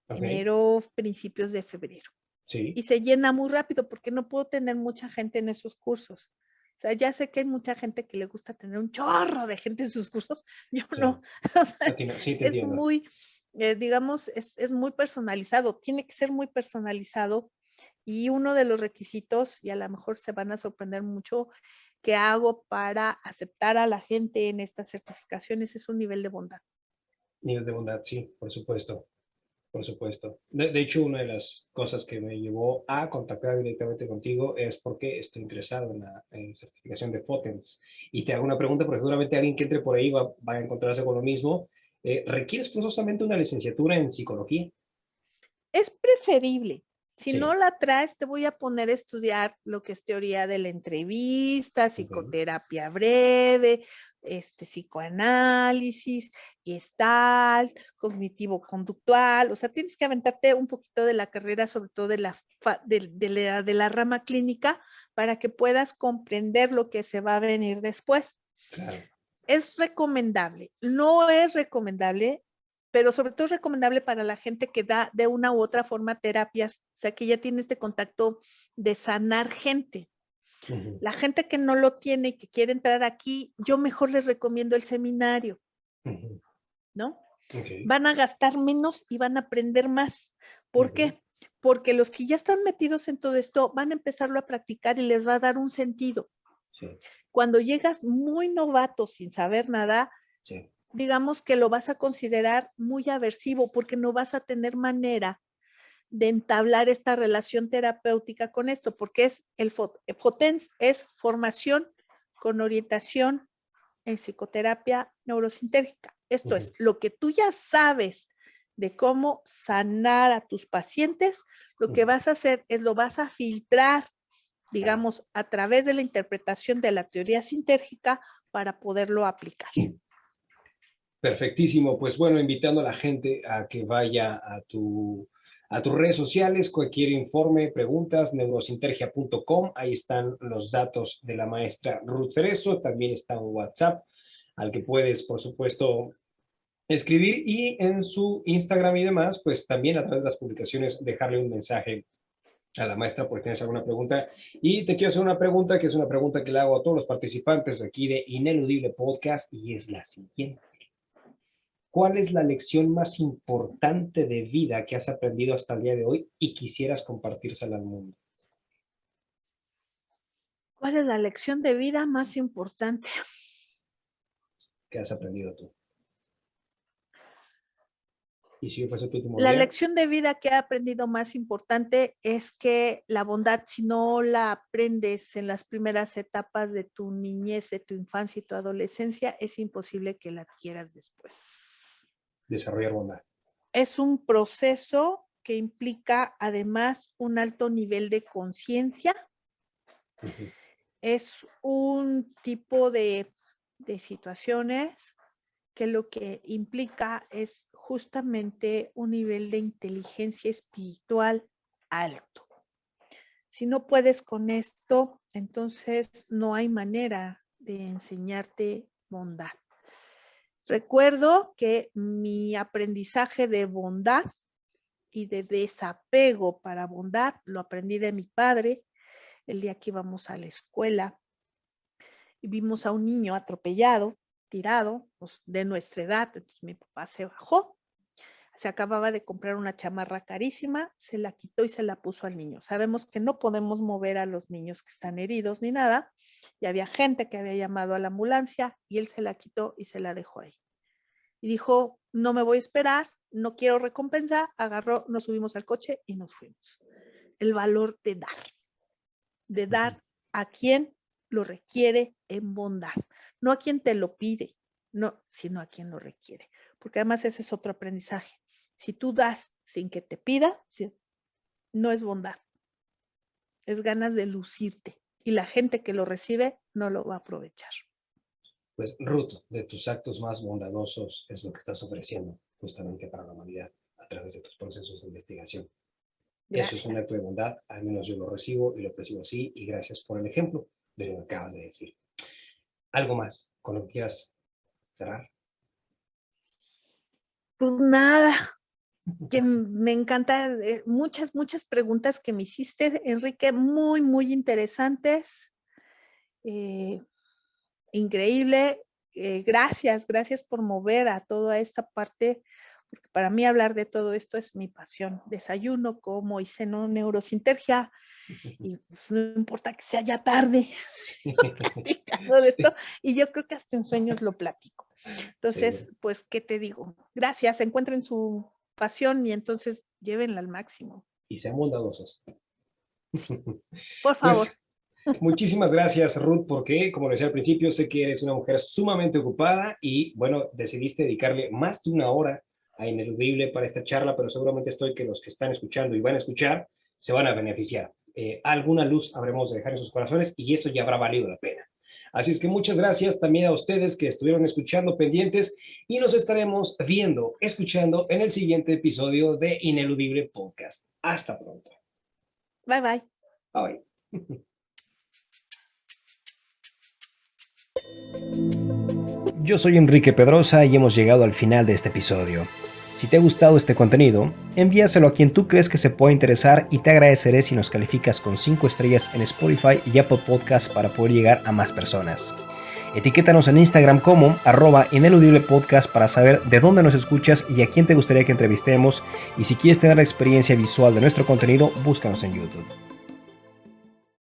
Ok, enero, principios de febrero. sí, Y se llena muy rápido porque no puedo tener mucha gente en esos cursos. O sea, ya sé que hay mucha gente que le gusta tener un chorro de gente en sus cursos, yo sí, no. O sea, sí, te es entiendo. muy, digamos, es muy personalizado, tiene que ser muy personalizado. Y uno de los requisitos, y a lo mejor se van a sorprender mucho, que hago para aceptar a la gente en estas certificaciones es un nivel de bondad. Nivel de bondad, sí, por supuesto. Por supuesto. De hecho, una de las cosas que me llevó a contactar directamente contigo es porque estoy interesado en la certificación de FOTENS. Y te hago una pregunta porque seguramente alguien que entre por ahí va a encontrarse con lo mismo. ¿Requieres forzosamente una licenciatura en psicología? Es preferible. Si no Sí. la traes, te voy a poner a estudiar lo que es teoría de la entrevista, Ok. psicoterapia breve, psicoanálisis, gestalt, cognitivo-conductual. O sea, tienes que aventarte un poquito de la carrera, sobre todo de la rama clínica, para que puedas comprender lo que se va a venir después. Claro. Es recomendable, no es recomendable, pero sobre todo es recomendable para la gente que da de una u otra forma terapias, o sea, que ya tiene este contacto de sanar gente. Ujú, La gente que no lo tiene y que quiere entrar aquí, yo mejor les recomiendo el seminario, ujú. ¿no? Ok. Van a gastar menos y van a aprender más. ¿Por Ujú. qué? Porque los que ya están metidos en todo esto van a empezarlo a practicar y les va a dar un sentido. Sí, Cuando llegas muy novato sin saber nada, sí. digamos que lo vas a considerar muy aversivo porque no vas a tener manera de entablar esta relación terapéutica con esto, porque es FOTENS es formación con orientación en psicoterapia neurosintérgica. Esto Ujú. es lo que tú ya sabes de cómo sanar a tus pacientes, lo que Ujú. vas a hacer es lo vas a filtrar, Claro. digamos, a través de la interpretación de la teoría sintérgica para poderlo aplicar. Perfectísimo. Pues bueno, invitando a la gente a que vaya a tus redes sociales, cualquier informe, preguntas, neurosintergia.com. Ahí están los datos de la maestra Ruth Cerezo. También está un WhatsApp al que puedes, por supuesto, escribir, y en su Instagram y demás, pues también a través de las publicaciones dejarle un mensaje a la maestra por si tienes alguna pregunta. Y te quiero hacer una pregunta que es una pregunta que le hago a todos los participantes aquí de Ineludible Podcast, y es la siguiente. ¿Cuál es la lección más importante de vida que has aprendido hasta el día de hoy y quisieras compartírsela al mundo? ¿Cuál es la lección de vida más importante? ¿Qué has aprendido tú? Y si yo fuese tu último La día, lección de vida que he aprendido más importante es que la bondad, si no la aprendes en las primeras etapas de tu niñez, de tu infancia y tu adolescencia, es imposible que la adquieras después. desarrollar bondad. Es un proceso que implica además un alto nivel de conciencia. Ujú. Es un tipo de situaciones que lo que implica es justamente un nivel de inteligencia espiritual alto. Si no puedes con esto, entonces no hay manera de enseñarte bondad. Recuerdo que mi aprendizaje de bondad y de desapego para bondad lo aprendí de mi padre el día que íbamos a la escuela y vimos a un niño atropellado, tirado, pues, de nuestra edad. Entonces mi papá se bajó, se acababa de comprar una chamarra carísima, se la quitó y se la puso al niño. Sabemos que no podemos mover a los niños que están heridos ni nada, y había gente que había llamado a la ambulancia y él se la quitó y se la dejó ahí. Y dijo, no me voy a esperar, no quiero recompensa, agarró, nos subimos al coche y nos fuimos. El valor de dar. de dar a quien lo requiere en bondad, no a quien te lo pide, no, sino a quien lo requiere. Porque además ese es otro aprendizaje. Si tú das sin que te pida, no es bondad, es ganas de lucirte. Y la gente que lo recibe no lo va a aprovechar. Pues Ruth, de tus actos más bondadosos es lo que estás ofreciendo justamente para la humanidad a través de tus procesos de investigación. Gracias. Eso es un acto de bondad, al menos yo lo recibo y lo percibo así, y gracias por el ejemplo de lo que acabas de decir. ¿Algo más con lo que quieras cerrar? Pues nada, que me encanta, muchas preguntas que me hiciste, Enrique, muy, muy interesantes. Increíble. Gracias por mover a toda esta parte, porque para mí hablar de todo esto es mi pasión. Desayuno, como y ceno neurosintergia, y pues no importa que sea ya tarde platicando de esto, y yo creo que hasta en sueños lo platico. Entonces, sí. Pues, ¿qué te digo? Gracias, encuentren su pasión y entonces llévenla al máximo. Y sean bondadosos. Por favor. Pues, muchísimas gracias, Ruth, porque, como lo decía al principio, sé que eres una mujer sumamente ocupada y, bueno, decidiste dedicarle más de una hora a Ineludible para esta charla, pero seguramente estoy que los que están escuchando y van a escuchar se van a beneficiar. Alguna luz habremos de dejar en sus corazones y eso ya habrá valido la pena. Así es que muchas gracias también a ustedes que estuvieron escuchando pendientes y nos estaremos viendo, escuchando en el siguiente episodio de Ineludible Podcast. Hasta pronto. Bye, bye. Bye. Yo soy Enrique Pedrosa y hemos llegado al final de este episodio. Si te ha gustado este contenido, envíaselo a quien tú crees que se pueda interesar y te agradeceré si nos calificas con 5 estrellas en Spotify y Apple Podcasts para poder llegar a más personas. Etiquétanos en Instagram como @ineludiblepodcast para saber de dónde nos escuchas y a quién te gustaría que entrevistemos, y si quieres tener la experiencia visual de nuestro contenido, búscanos en YouTube.